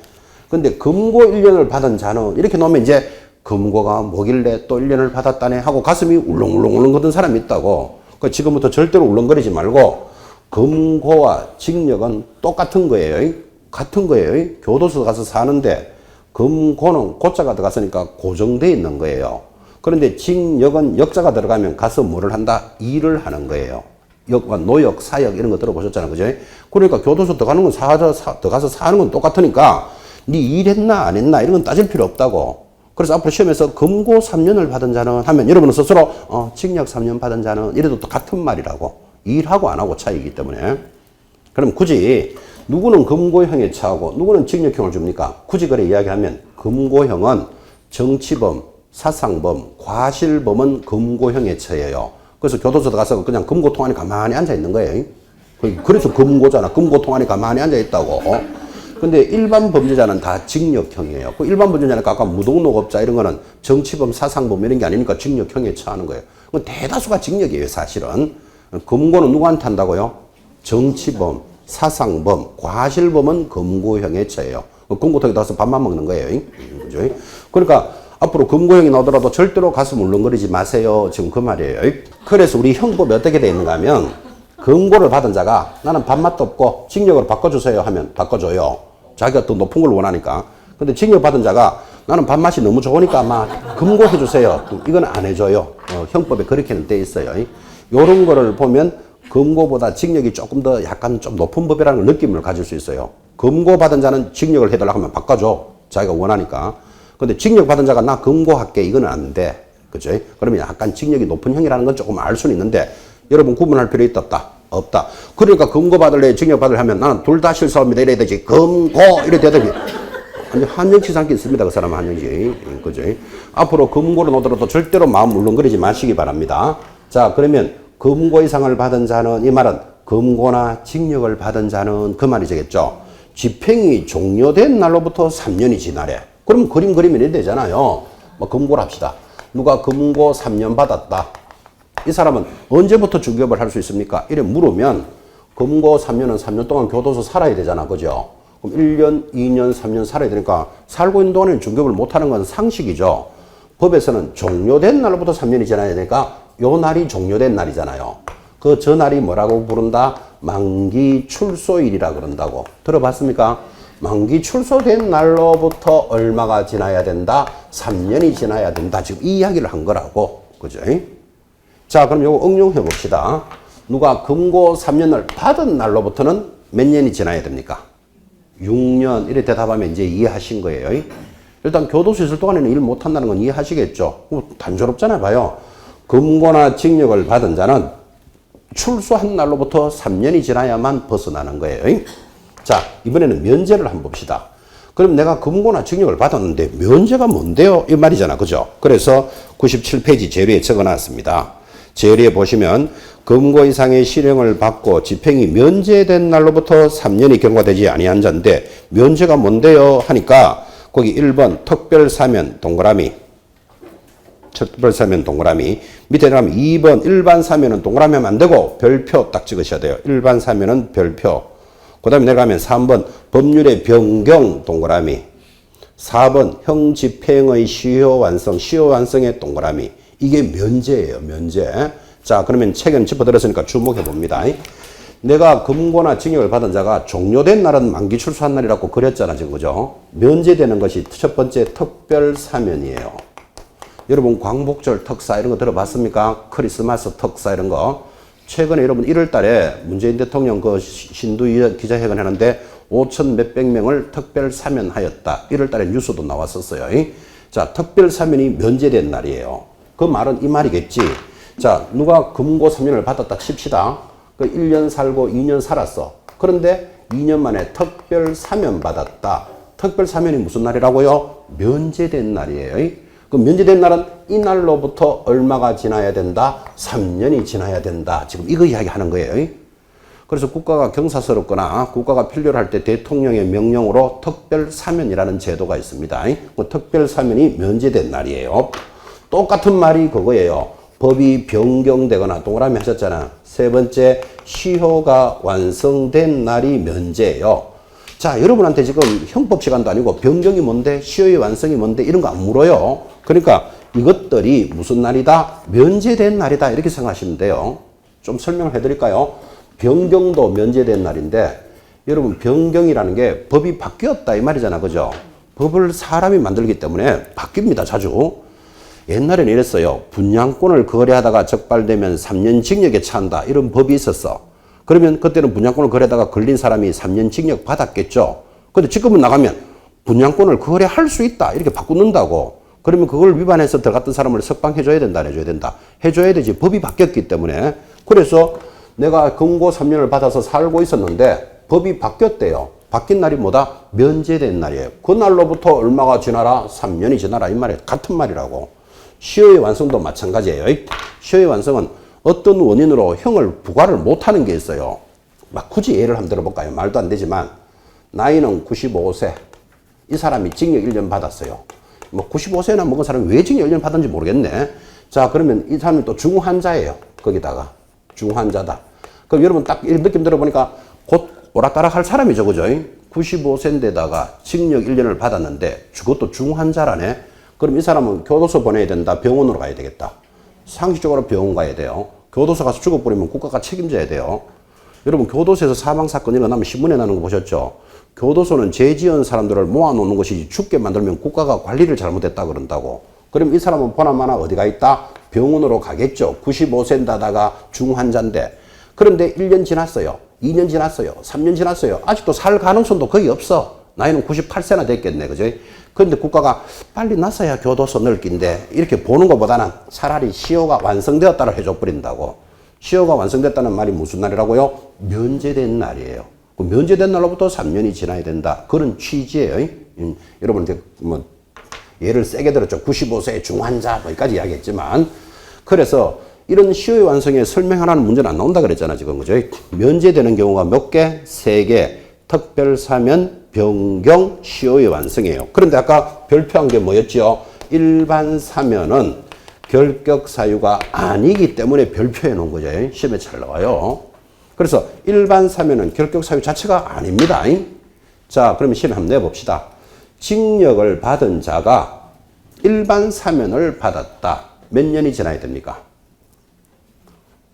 [SPEAKER 1] 근데 금고 1년을 받은 자는 이렇게 놓으면 이제 금고가 뭐길래 또 1년을 받았다네 하고 가슴이 울렁울렁 거든 사람이 있다고. 그러니까 지금부터 절대로 울렁거리지 말고 금고와 징역은 똑같은 거예요. 같은 거예요. 교도소 가서 사는데 금고는 고자가 들어갔으니까 고정되어 있는 거예요. 그런데 징역은 역자가 들어가면 가서 뭐를 한다? 일을 하는 거예요. 노역, 사역 이런 거 들어보셨잖아요. 그죠? 그러니까 교도소 들어가는 건 들어가서 사는 건 똑같으니까 네 일했나 안 했나 이런 건 따질 필요 없다고. 그래서 앞으로 시험에서 금고 3년을 받은 자는 하면 여러분은 스스로 징역 3년 받은 자는 이래도 또 같은 말이라고. 일하고 안 하고 차이기 때문에. 그럼 굳이 누구는 금고형에 처하고 누구는 징역형을 줍니까? 굳이 그래 이야기하면 금고형은 정치범, 사상범, 과실범은 금고형에 처해요. 그래서 교도소 가서 그냥 금고통 안에 가만히 앉아 있는 거예요. 그래서 금고잖아. 금고통 안에 가만히 앉아 있다고. 근데 일반 범죄자는 다 징역형이에요. 그 일반 범죄자는 아까 무등록업자 이런 거는 정치범, 사상범 이런 게 아니니까 징역형에 처하는 거예요. 대다수가 징역이에요, 사실은. 금고는 누구한테 한다고요? 정치범, 사상범, 과실범은 금고형에 처해요. 금고통에 가서 밥만 먹는 거예요. 그죠? 그러니까 앞으로 금고형이 나오더라도 절대로 가슴 울렁거리지 마세요. 지금 그 말이에요. 그래서 우리 형법이 어떻게 되어 있는가 하면 금고를 받은 자가 나는 밥맛도 없고 징역으로 바꿔주세요 하면 바꿔줘요. 자기가 더 높은 걸 원하니까. 근데 징역 받은 자가 나는 밥맛이 너무 좋으니까 아마 금고 해주세요. 이건 안 해줘요. 형법에 그렇게는 돼 있어요. 요런 거를 보면 금고보다 징역이 조금 더 약간 좀 높은 법이라는 느낌을 가질 수 있어요. 금고 받은 자는 징역을 해달라고 하면 바꿔줘. 자기가 원하니까. 근데 징역 받은 자가 나 금고할게. 이거는 안 돼. 그죠? 그러면 약간 징역이 높은 형이라는 건 조금 알 수는 있는데 여러분 구분할 필요 있다? 없다. 그러니까 금고 받을래 징역 받을래 하면 나는 둘 다 실수합니다. 이래야 되지. 금고 이래 돼야 되지. 아니 한정치 삼기 있습니다. 그 사람은 한정치. 그죠? 앞으로 금고로 놓더라도 절대로 마음 울렁거리지 마시기 바랍니다. 자, 그러면 금고 이상을 받은 자는 이 말은 금고나 징역을 받은 자는 그 말이 되겠죠. 집행이 종료된 날로부터 3년이 지나래. 그럼 그림 그리면 이래 되잖아요. 뭐 금고를 합시다. 누가 금고 3년 받았다. 이 사람은 언제부터 중개업을 할 수 있습니까? 이래 물으면 금고 3년은 3년 동안 교도소 살아야 되잖아. 그죠? 그럼 1년, 2년, 3년 살아야 되니까 살고 있는 동안에는 중개업을 못하는 건 상식이죠. 법에서는 종료된 날로부터 3년이 지나야 되니까 요 날이 종료된 날이잖아요. 그 저 날이 뭐라고 부른다? 만기 출소일이라 그런다고. 들어봤습니까? 만기 출소된 날로부터 얼마가 지나야 된다? 3년이 지나야 된다. 지금 이 이야기를 한 거라고. 그죠? 자, 그럼 요거 응용해 봅시다. 누가 금고 3년을 받은 날로부터는 몇 년이 지나야 됩니까? 6년. 이렇게 대답하면 이제 이해하신 거예요. 일단 교도소 있을 동안에는 일 못한다는 건 이해하시겠죠? 단조롭잖아요. 봐요. 금고나 징역을 받은 자는 출소한 날로부터 3년이 지나야만 벗어나는 거예요. 자, 이번에는 면제를 한번 봅시다. 그럼 내가 금고나 징역을 받았는데 면제가 뭔데요? 이 말이잖아. 그죠? 그래서 97페이지 재료에 적어놨습니다. 재료에 보시면 금고 이상의 실형을 받고 집행이 면제된 날로부터 3년이 경과되지 아니한 자인데 면제가 뭔데요? 하니까 거기 1번 특별사면 동그라미, 특별사면 동그라미, 밑에 들어가면 2번 일반 사면은 동그라미 하면 안 되고 별표 딱 찍으셔야 돼요. 일반 사면은 별표. 그 다음에 내려가면 3번 법률의 변경 동그라미, 4번 형집행의 시효 완성, 시효 완성의 동그라미. 이게 면제예요. 면제. 자, 그러면 책은 짚어드렸으니까 주목해 봅니다. 내가 금고나 징역을 받은 자가 종료된 날은 만기 출소한 날이라고 그렸잖아 지금. 그죠? 면제되는 것이 첫 번째 특별사면이에요. 여러분 광복절 특사 이런 거 들어봤습니까? 크리스마스 특사 이런 거. 최근에 여러분 1월 달에 문재인 대통령 그 신두 기자회견 하는데 5천 몇백 명을 특별 사면하였다. 1월 달에 뉴스도 나왔었어요. 자, 특별 사면이 면제된 날이에요. 그 말은 이 말이겠지. 자, 누가 금고 3년을 받았다 칩시다. 그 1년 살고 2년 살았어. 그런데 2년 만에 특별 사면 받았다. 특별 사면이 무슨 날이라고요? 면제된 날이에요. 그 면제된 날은 이 날로부터 얼마가 지나야 된다? 3년이 지나야 된다. 지금 이거 이야기하는 거예요. 그래서 국가가 경사스럽거나 국가가 필요로 할 때 대통령의 명령으로 특별 사면이라는 제도가 있습니다. 그 특별 사면이 면제된 날이에요. 똑같은 말이 그거예요. 법이 변경되거나 동그라미 하셨잖아. 세 번째, 시효가 완성된 날이 면제예요. 자, 여러분한테 지금 형법 시간도 아니고 변경이 뭔데, 시효의 완성이 뭔데 이런 거 안 물어요. 그러니까 이것들이 무슨 날이다? 면제된 날이다. 이렇게 생각하시면 돼요. 좀 설명을 해드릴까요? 변경도 면제된 날인데 여러분 변경이라는 게 법이 바뀌었다 이 말이잖아. 그죠? 법을 사람이 만들기 때문에 바뀝니다. 자주. 옛날에는 이랬어요. 분양권을 거래하다가 적발되면 3년 징역에 처한다. 이런 법이 있었어. 그러면 그때는 분양권을 거래하다가 걸린 사람이 3년 징역 받았겠죠. 근데 지금은 나가면 분양권을 거래할 수 있다. 이렇게 바꾸는다고. 그러면 그걸 위반해서 들어갔던 사람을 석방해줘야 된다. 안 해줘야 된다. 해줘야 되지. 법이 바뀌었기 때문에. 그래서 내가 금고 3년을 받아서 살고 있었는데 법이 바뀌었대요. 바뀐 날이 뭐다? 면제된 날이에요. 그 날로부터 얼마가 지나라? 3년이 지나라. 이 말이에요. 같은 말이라고. 시효의 완성도 마찬가지예요. 시효의 완성은 어떤 원인으로 형을 부과를 못하는 게 있어요. 막 굳이 예를 한번 들어볼까요? 말도 안 되지만 나이는 95세. 이 사람이 징역 1년 받았어요. 뭐 95세나 먹은 사람이 왜 징역 1년 받았는지 모르겠네. 자, 그러면 이 사람이 또 중환자예요. 거기다가 중환자다. 그럼 여러분 딱 이런 느낌 들어보니까 곧 오락가락 할 사람이죠. 그죠? 95세인데다가 징역 1년을 받았는데 그것도 중환자라네. 그럼 이 사람은 교도소 보내야 된다. 병원으로 가야 되겠다. 상식적으로 병원 가야 돼요. 교도소 가서 죽어버리면 국가가 책임져야 돼요. 여러분 교도소에서 사망사건이 일어나면 신문에 나는 거 보셨죠? 교도소는 죄 지은 사람들을 모아놓는 것이지 죽게 만들면 국가가 관리를 잘못했다 그런다고. 그럼 이 사람은 보나마나 어디가 있다? 병원으로 가겠죠. 95세인데다가 중환자인데. 그런데 1년 지났어요. 2년 지났어요. 3년 지났어요. 아직도 살 가능성도 거의 없어. 나이는 98세나 됐겠네. 그죠? 그런데 국가가 빨리 났어야 교도소 넣을 낀데 이렇게 보는 것보다는 차라리 시효가 완성되었다를 해줘버린다고. 시효가 완성됐다는 말이 무슨 날이라고요? 면제된 날이에요. 그 면제된 날로부터 3년이 지나야 된다. 그런 취지예요. 여러분 뭐 예를 세게 들었죠. 95세 중환자 뭐까지 이야기했지만 그래서 이런 시효의 완성에 설명하라는 문제는 안 나온다 그랬잖아 지금. 그죠? 면제되는 경우가 몇 개? 3개. 특별 사면, 변경, 시효의 완성이에요. 그런데 아까 별표한 게 뭐였죠? 일반 사면은 결격 사유가 아니기 때문에 별표해 놓은 거죠. 시험에 잘 나와요. 그래서 일반 사면은 결격 사유 자체가 아닙니다. 자, 그러면 시험에 한번 내봅시다. 징역을 받은 자가 일반 사면을 받았다. 몇 년이 지나야 됩니까?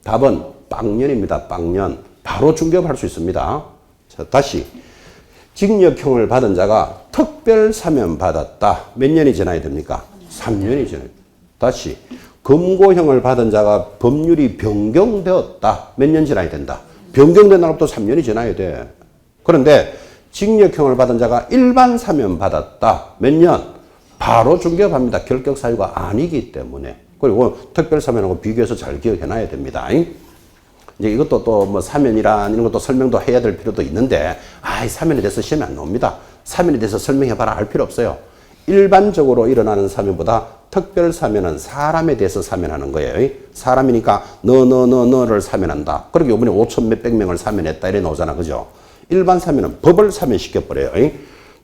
[SPEAKER 1] 답은 빵년입니다. 빵년. 바로 중개업할 수 있습니다. 자, 다시 징역형을 받은 자가 특별 사면 받았다. 몇 년이 지나야 됩니까? 3년이 지나야 됩니다. 다시 금고형을 받은 자가 법률이 변경되었다. 몇 년 지나야 된다. 변경된 날부터 3년이 지나야 돼. 그런데 징역형을 받은 자가 일반 사면 받았다. 몇 년? 바로 중개업합니다. 결격 사유가 아니기 때문에. 그리고 특별 사면하고 비교해서 잘 기억해놔야 됩니다. 이제 이것도 또 뭐 사면이란 이런 것도 설명도 해야 될 필요도 있는데, 사면에 대해서 시험에 안 나옵니다. 사면에 대해서 설명해봐라 할 필요 없어요. 일반적으로 일어나는 사면보다 특별 사면은 사람에 대해서 사면하는 거예요. 사람이니까 너를 사면한다. 그러게 이번에 5천 몇백 명을 사면했다 이래 나오잖아. 그죠? 일반 사면은 법을 사면시켜버려요.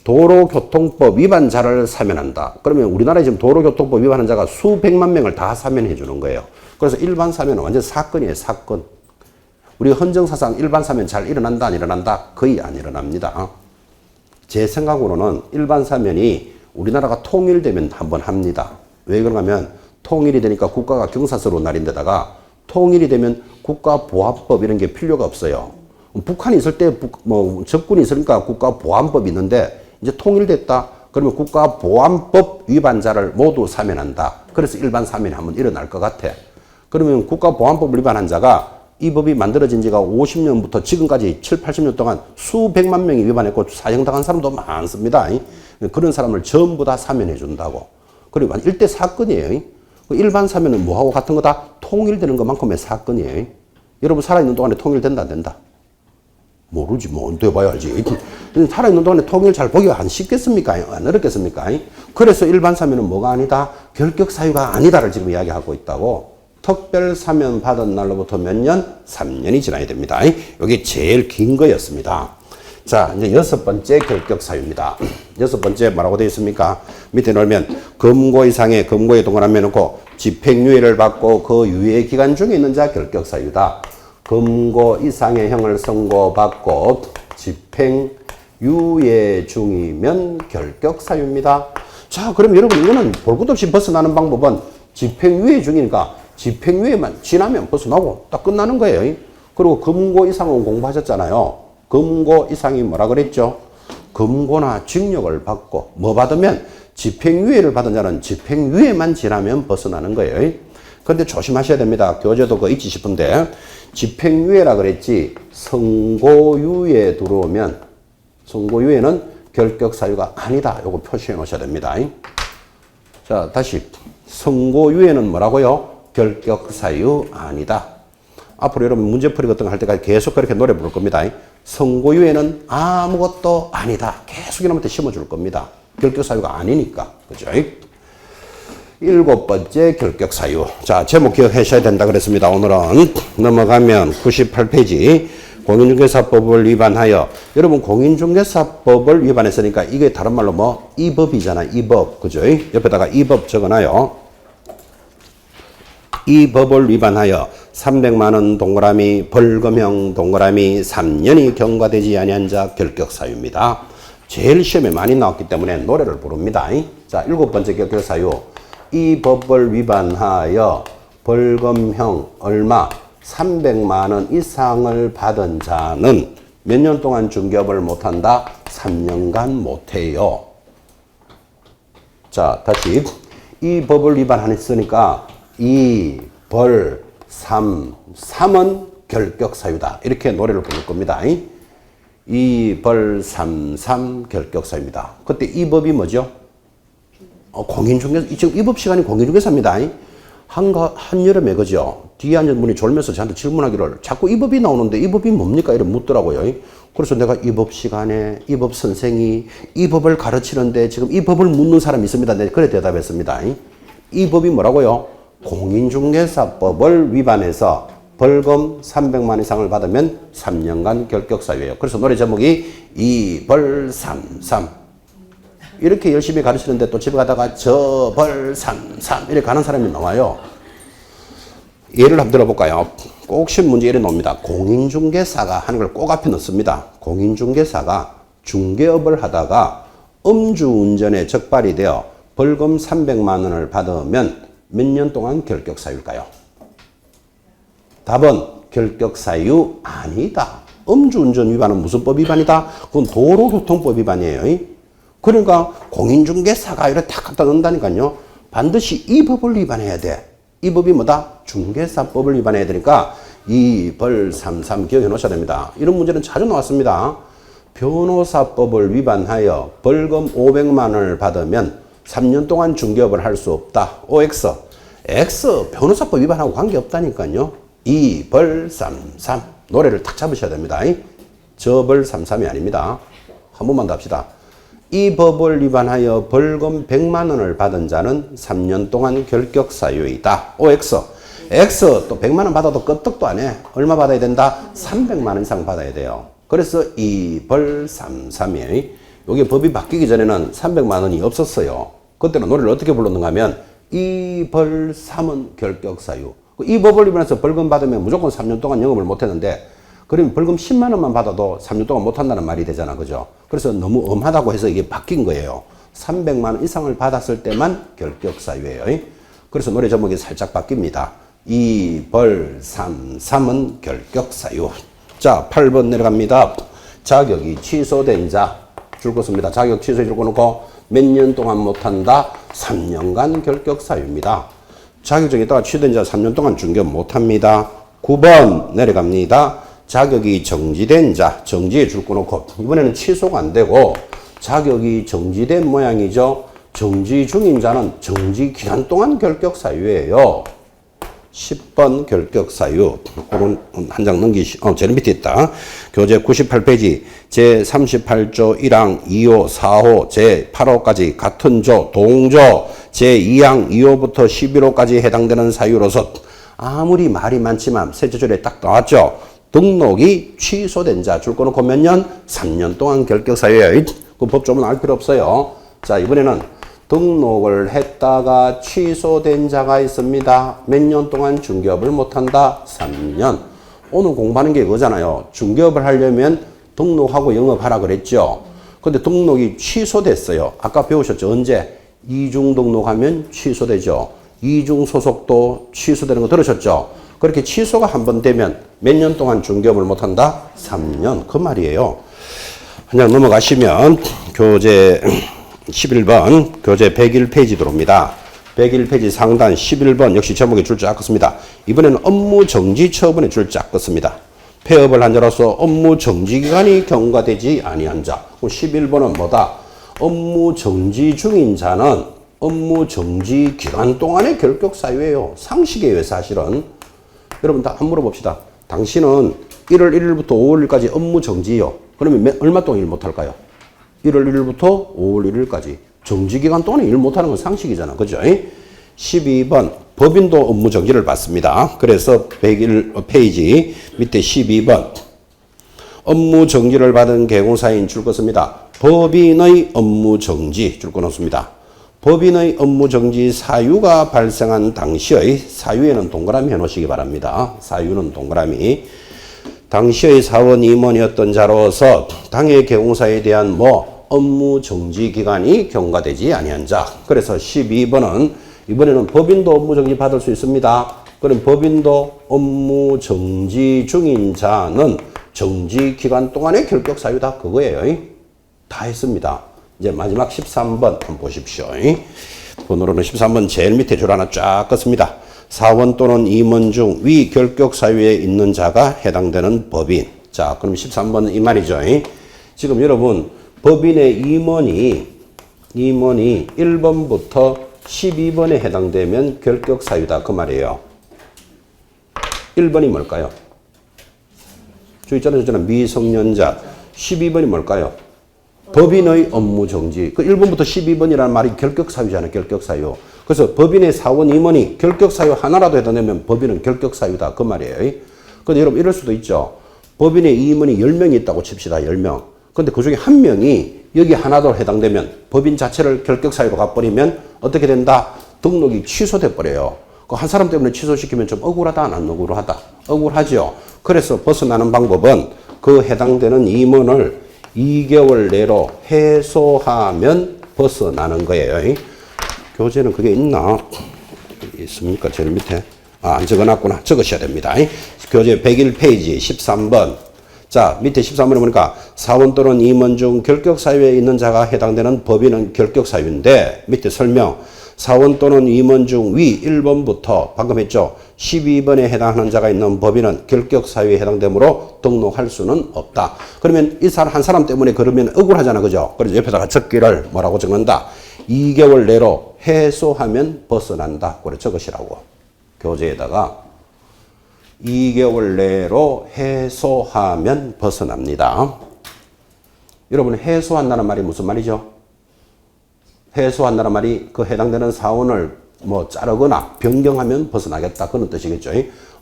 [SPEAKER 1] 도로교통법 위반자를 사면한다. 그러면 우리나라에 지금 도로교통법 위반한 자가 수백만 명을 다 사면해 주는 거예요. 그래서 일반 사면은 완전 사건이에요. 사건. 우리 헌정사상 일반 사면 잘 일어난다 안 일어난다? 거의 안 일어납니다. 제 생각으로는 일반 사면이 우리나라가 통일되면 한번 합니다. 왜 그런가 하면 통일이 되니까 국가가 경사스러운 날인데다가 통일이 되면 국가보안법 이런 게 필요가 없어요. 북한이 있을 때 적군이 있으니까 국가보안법이 있는데 이제 통일됐다. 그러면 국가보안법 위반자를 모두 사면한다. 그래서 일반 사면이 한번 일어날 것 같아. 그러면 국가보안법 위반한 자가 이 법이 만들어진 지가 50년부터 지금까지 7, 80년 동안 수백만 명이 위반했고 사형당한 사람도 많습니다. 그런 사람을 전부 다 사면해 준다고. 그리고 일대 사건이에요. 일반 사면은 뭐하고 같은 거다? 통일되는 것만큼의 사건이에요. 여러분 살아있는 동안에 통일된다 안 된다? 모르지 뭐 돼봐야 알지. 살아있는 동안에 통일 잘 보기가 안 쉽겠습니까? 안 어렵겠습니까? 그래서 일반 사면은 뭐가 아니다? 결격 사유가 아니다를 지금 이야기하고 있다고. 특별 사면 받은 날로부터 몇 년? 3년이 지나야 됩니다. 이게 제일 긴 거였습니다. 자, 이제 6번째 결격 사유입니다. 6번째 뭐라고 되어 있습니까? 밑에 놓으면 금고 이상의 금고에 동그라미 놓고 집행유예를 받고 그 유예 기간 중에 있는 자 결격 사유다. 금고 이상의 형을 선고받고 집행유예 중이면 결격 사유입니다. 자, 그럼 여러분 이거는 볼 것 없이 벗어나는 방법은 집행유예 중이니까 집행유예만 지나면 벗어나고 딱 끝나는 거예요. 그리고 금고 이상은 공부하셨잖아요. 금고 이상이 뭐라 그랬죠? 금고나 징역을 받고 뭐 받으면 집행유예를 받은 자는 집행유예만 지나면 벗어나는 거예요. 그런데 조심하셔야 됩니다. 교재도 그거 있지 싶은데 집행유예라 그랬지 선고유예 들어오면 선고유예는 결격 사유가 아니다. 요거 표시해 놓으셔야 됩니다. 자, 다시 선고유예는 뭐라고요? 결격 사유 아니다. 앞으로 여러분 문제풀이 같은 거 할 때까지 계속 그렇게 노래 부를 겁니다. 선고유예는 아무것도 아니다. 계속 이놈한테 심어줄 겁니다. 결격 사유가 아니니까. 그죠? 7번째 결격 사유. 자, 제목 기억하셔야 된다 그랬습니다. 오늘은 넘어가면 98페이지 공인중개사법을 위반하여. 여러분 공인중개사법을 위반했으니까 이게 다른 말로 뭐? 이 법이잖아. 이 법. 그죠? 옆에다가 이 법 적어놔요. 이 법을 위반하여 300만 원 동그라미 벌금형 동그라미 3년이 경과되지 아니한 자 결격 사유입니다. 제일 시험에 많이 나왔기 때문에 노래를 부릅니다. 자, 7번째 결격 사유. 이 법을 위반하여 벌금형 얼마 300만 원 이상을 받은 자는 몇 년 동안 중개업을 못한다? 3년간 못해요. 자, 다시 이 법을 위반했으니까 이 벌 3은 결격 사유다. 이렇게 노래를 부를 겁니다. 이 벌 3 결격 사유입니다. 그때 이 법이 뭐죠? 공인중개사. 지금 이 법 시간이 공인중개사입니다. 한여름에 그죠? 뒤에 앉은 분이 졸면서 저한테 질문하기를 자꾸 이 법이 나오는데 이 법이 뭡니까? 이렇게 묻더라고요. 그래서 내가 이 법 시간에 이 법 선생이 이 법을 가르치는데 지금 이 법을 묻는 사람이 있습니다. 네, 그래 대답했습니다. 이 법이 뭐라고요? 공인중개사법을 위반해서 벌금 300만 이상을 받으면 3년간 결격 사유예요. 그래서 노래 제목이 이 벌 3 이렇게 열심히 가르치는데 또 집에 가다가 저 벌 3 이렇게 가는 사람이 나와요. 예를 한번 들어볼까요? 꼭 시험 문제 이래 나옵니다. 공인중개사가 하는 걸 꼭 앞에 넣습니다. 공인중개사가 중개업을 하다가 음주운전에 적발이 되어 벌금 300만 원을 받으면 몇 년 동안 결격 사유일까요? 답은 결격 사유 아니다. 음주운전 위반은 무슨 법 위반이다? 그건 도로교통법 위반이에요. 그러니까 공인중개사가 이렇게 탁 갖다 넣는다니까요. 반드시 이 법을 위반해야 돼. 이 법이 뭐다? 중개사법을 위반해야 되니까 이 벌 3 기억해 놓으셔야 됩니다. 이런 문제는 자주 나왔습니다. 변호사법을 위반하여 벌금 500만 원을 받으면 3년 동안 중개업을 할 수 없다. OX. X 변호사법 위반하고 관계없다니까요. 이 벌 3 노래를 탁 잡으셔야 됩니다. 저 벌 3이 아닙니다. 한 번만 더 합시다. 이 법을 위반하여 벌금 100만 원을 받은 자는 3년 동안 결격 사유이다. OX. X 또 100만 원 받아도 끄떡도 안 해. 얼마 받아야 된다? 300만 원 이상 받아야 돼요. 그래서 이 벌 3이에요. 여기 법이 바뀌기 전에는 300만 원이 없었어요. 그때는 노래를 어떻게 불렀는가 하면 이 벌 3은 결격 사유. 이 법을 위반해서 벌금 받으면 무조건 3년 동안 영업을 못했는데 그러면 벌금 10만 원만 받아도 3년 동안 못한다는 말이 되잖아. 그죠? 그래서 너무 엄하다고 해서 이게 바뀐 거예요. 300만 원 이상을 받았을 때만 결격 사유예요. 그래서 노래 제목이 살짝 바뀝니다. 이 벌 3은 결격 사유. 자, 8번 내려갑니다. 자격이 취소된 자. 줄 것입니다. 자격 취소해 줄 거 놓고 몇 년 동안 못한다? 3년간 결격 사유입니다. 자격증이 있다가 취소된 자 3년 동안 중개업 못합니다. 9번 내려갑니다. 자격이 정지된 자, 정지에 줄 꺼놓고 이번에는 취소가 안 되고 자격이 정지된 모양이죠. 정지 중인 자는 정지 기간 동안 결격 사유예요. 10번 결격 사유. 오른 한 장 제일 밑에 있다. 교재 98페이지 제38조 1항 2호 4호 제8호까지 같은 조 동조 제2항 2호부터 11호까지 해당되는 사유로서 아무리 말이 많지만 셋째 줄에 딱 나왔죠. 등록이 취소된 자 줄 거놓고 몇 년? 3년 동안 결격 사유예요. 그 법조문 알 필요 없어요. 자, 이번에는 등록을 했다가 취소된 자가 있습니다. 몇 년 동안 중개업을 못한다? 3년. 오늘 공부하는 게 이거잖아요. 중개업을 하려면 등록하고 영업하라 그랬죠. 근데 등록이 취소됐어요. 아까 배우셨죠? 언제? 이중 등록하면 취소되죠. 이중 소속도 취소되는 거 들으셨죠? 그렇게 취소가 한 번 되면 몇 년 동안 중개업을 못한다? 3년. 그 말이에요. 한 장 넘어가시면 교재 11번 교재 101페이지 들어옵니다. 101페이지 상단 11번 역시 제목에 줄 쫙 긋습니다. 이번에는 업무 정지 처분에 줄 쫙 긋습니다. 폐업을 한 자로서 업무 정지 기간이 경과되지 아니한 자. 11번은 뭐다? 업무 정지 중인 자는 업무 정지 기간 동안의 결격 사유예요. 상식이에요, 사실은. 여러분 다 한번 물어봅시다. 당신은 1월 1일부터 5월 1일까지 업무 정지요. 그러면 얼마 동안 일 못할까요? 1월 1일부터 5월 1일까지. 정지기간 동안에 일 못하는 건 상식이잖아. 그죠? 12번 법인도 업무 정지를 받습니다. 그래서 101페이지 밑에 12번 업무 정지를 받은 개공사인 줄 것입니다. 법인의 업무 정지 줄 거 넣습니다. 법인의 업무 정지 사유가 발생한 당시의 사유에는 동그라미 해놓으시기 바랍니다. 사유는 동그라미. 당시의 사원 임원이었던 자로서 당해 개공사에 대한 업무 정지 기간이 경과되지 아니한 자. 그래서 12번은 이번에는 법인도 업무 정지 받을 수 있습니다. 그럼 법인도 업무 정지 중인 자는 정지 기간 동안의 결격 사유다. 그거예요. 다 했습니다. 이제 마지막 13번 한번 보십시오. 번호로는 13번 제일 밑에 줄 하나 쫙 긋습니다. 사원 또는 임원 중 위 결격 사유에 있는 자가 해당되는 법인. 자, 그럼 13번은 이 말이죠. 지금 여러분 법인의 임원이 1번부터 12번에 해당되면 결격 사유다. 그 말이에요. 1번이 뭘까요? 저 있잖아요. 미성년자. 12번이 뭘까요? 법인의 업무 정지. 그 1번부터 12번이라는 말이 결격 사유잖아요. 결격 사유. 그래서 법인의 사원 임원이 결격 사유 하나라도 해당되면 법인은 결격 사유다. 그 말이에요. 근데 여러분 이럴 수도 있죠. 법인의 임원이 10명이 있다고 칩시다. 10명. 근데 그 중에 한 명이 여기 하나도 해당되면 법인 자체를 결격 사유로 가버리면 어떻게 된다? 등록이 취소돼 버려요. 그 한 사람 때문에 취소시키면 좀 억울하다, 안 억울하다? 억울하죠. 그래서 벗어나는 방법은 그 해당되는 임원을 2개월 내로 해소하면 벗어나는 거예요. 교재는 그게 있나? 있습니까? 제일 밑에. 안 적어놨구나. 적으셔야 됩니다. 교재 101페이지 13번. 자, 밑에 13번에 보니까 사원 또는 임원 중 결격 사유에 있는 자가 해당되는 법인은 결격 사유인데 밑에 설명. 사원 또는 임원 중 위 1번부터 방금 했죠. 12번에 해당하는 자가 있는 법인은 결격 사유에 해당되므로 등록할 수는 없다. 그러면 이 사람 한 사람 때문에 그러면 억울하잖아. 그죠? 그래서 옆에다가 적기를 뭐라고 적는다? 2개월 내로 해소하면 벗어난다. 그래 적으시라고. 교재에다가 2개월 내로 해소하면 벗어납니다. 여러분 해소한다는 말이 무슨 말이죠? 해소한다는 말이 그 해당되는 사원을 자르거나 변경하면 벗어나겠다. 그런 뜻이겠죠.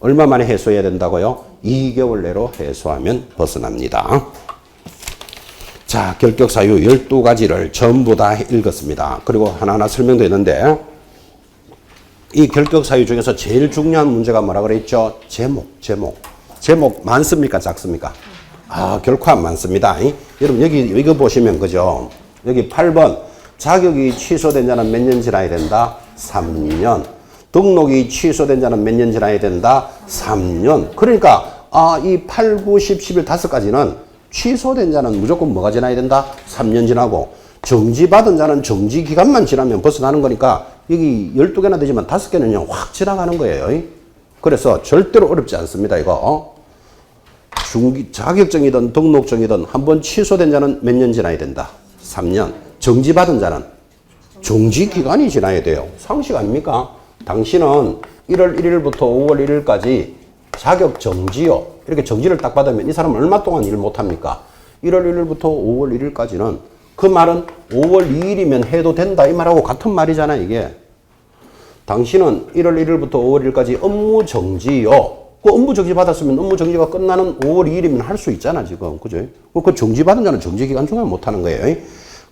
[SPEAKER 1] 얼마 만에 해소해야 된다고요? 2개월 내로 해소하면 벗어납니다. 자, 결격 사유 12가지를 전부 다 읽었습니다. 그리고 하나하나 설명도 있는데 이 결격 사유 중에서 제일 중요한 문제가 뭐라 그랬죠? 제목 많습니까? 작습니까? 결코 안 많습니다. 여러분 여기 이거 보시면 그죠? 여기 8번 자격이 취소된 자는 몇 년 지나야 된다? 3년. 등록이 취소된 자는 몇 년 지나야 된다? 3년. 그러니까 이 8, 9, 10, 11 5가지는 취소된 자는 무조건 뭐가 지나야 된다? 3년 지나고 정지받은 자는 정지 기간만 지나면 벗어나는 거니까 여기 12개나 되지만 5개는 그냥 확 지나가는 거예요. 그래서 절대로 어렵지 않습니다. 이거. 자격증이든 등록증이든 한번 취소된 자는 몇 년 지나야 된다? 3년. 정지받은 자는 정지 기간이 지나야 돼요. 상식 아닙니까? 당신은 1월 1일부터 5월 1일까지 자격 정지요. 이렇게 정지를 딱 받으면 이 사람은 얼마 동안 일 못합니까? 1월 1일부터 5월 1일까지는 그 말은 5월 2일이면 해도 된다 이 말하고 같은 말이잖아 이게. 당신은 1월 1일부터 5월 1일까지 업무 정지요. 그 업무 정지 받았으면 업무 정지가 끝나는 5월 2일이면 할 수 있잖아 지금. 그죠? 그 정지 받은 자는 정지 기간 중에 못 하는 거예요.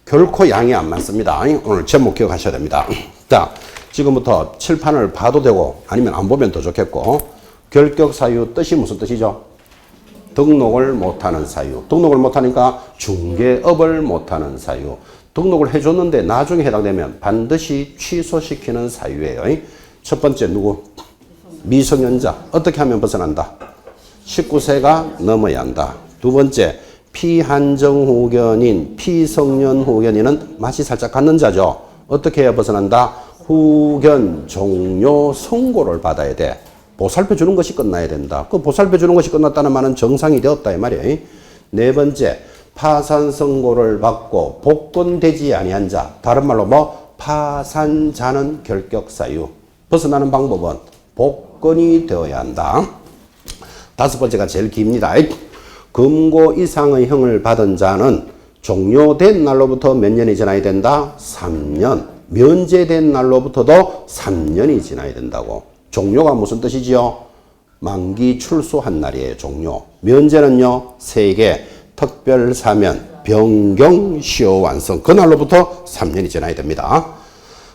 [SPEAKER 1] 결코 양이 안 많습니다. 오늘 제목 기억하셔야 됩니다. 자, 지금부터 칠판을 봐도 되고 아니면 안 보면 더 좋겠고, 결격 사유 뜻이 무슨 뜻이죠? 등록을 못하는 사유. 등록을 못하니까 중개업을 못하는 사유. 등록을 해줬는데 나중에 해당되면 반드시 취소시키는 사유예요. 첫 번째 누구? 미성년자. 어떻게 하면 벗어난다? 19세가 넘어야 한다. 두 번째, 피한정 후견인, 피성년 후견인은 맛이 살짝 갔는 자죠. 어떻게 해야 벗어난다? 후견 종료 선고를 받아야 돼. 보살펴 주는 것이 끝나야 된다. 그 보살펴 주는 것이 끝났다는 말은 정상이 되었다 이 말이에요. 네 번째, 파산 선고를 받고 복권되지 아니한 자. 다른 말로 뭐 파산자는 결격 사유. 벗어나는 방법은 복권이 되어야 한다. 다섯 번째가 제일 깁니다. 금고 이상의 형을 받은 자는 종료된 날로부터 몇 년이 지나야 된다? 3년. 면제된 날로부터도 3년이 지나야 된다고. 종료가 무슨 뜻이지요? 만기 출소한 날이에요. 종료. 면제는요. 3개. 특별 사면, 변경, 시효 완성. 그날로부터 3년이 지나야 됩니다.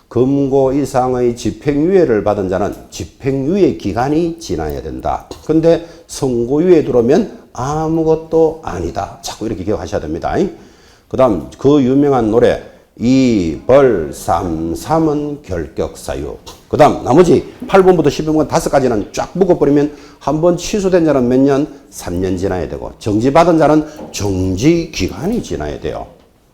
[SPEAKER 1] 금고 이상의 집행유예를 받은 자는 집행유예 기간이 지나야 된다. 근데 선고유예 들어오면 아무것도 아니다. 자꾸 이렇게 기억하셔야 됩니다. 그 다음 그 유명한 노래 이벌삼삼은 결격사유. 그 다음 나머지 8번부터 10번까지 5가지는 쫙 묶어버리면 한 번 취소된 자는 몇 년? 3년 지나야 되고 정지받은 자는 정지기간이 지나야 돼요.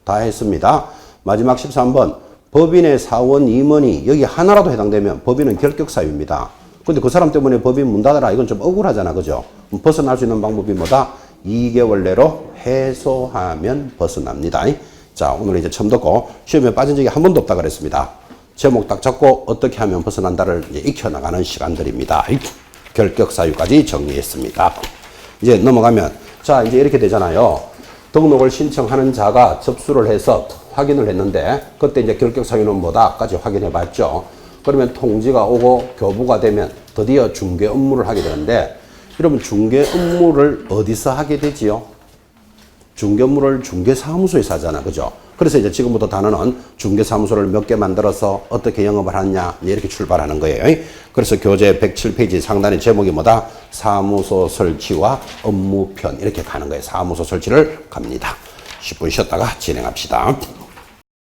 [SPEAKER 1] 다 했습니다. 마지막 13번 법인의 사원 임원이 여기 하나라도 해당되면 법인은 결격사유입니다. 근데 그 사람 때문에 법인 문 닫아라. 이건 좀 억울하잖아. 그죠? 벗어날 수 있는 방법이 뭐다? 2개월 내로 해소하면 벗어납니다. 자, 오늘 이제 처음 듣고 시험에 빠진 적이 한 번도 없다 그랬습니다. 제목 딱 잡고 어떻게 하면 벗어난다를 이제 익혀나가는 시간들입니다. 결격사유까지 정리했습니다. 이제 넘어가면, 자, 이제 이렇게 되잖아요. 등록을 신청하는 자가 접수를 해서 확인을 했는데, 그때 이제 결격사유는 뭐다까지 확인해 봤죠. 그러면 통지가 오고 교부가 되면 드디어 중개 업무를 하게 되는데, 여러분 중개 업무를 어디서 하게 되지요? 중개 업무를 중개사무소에서 하잖아. 그죠? 그래서 이제 지금부터 단어는 중개사무소를 몇 개 만들어서 어떻게 영업을 하느냐 이렇게 출발하는 거예요. 그래서 교재 107페이지 상단의 제목이 뭐다? 사무소 설치와 업무편 이렇게 가는 거예요. 사무소 설치를 갑니다. 10분 쉬었다가 진행합시다.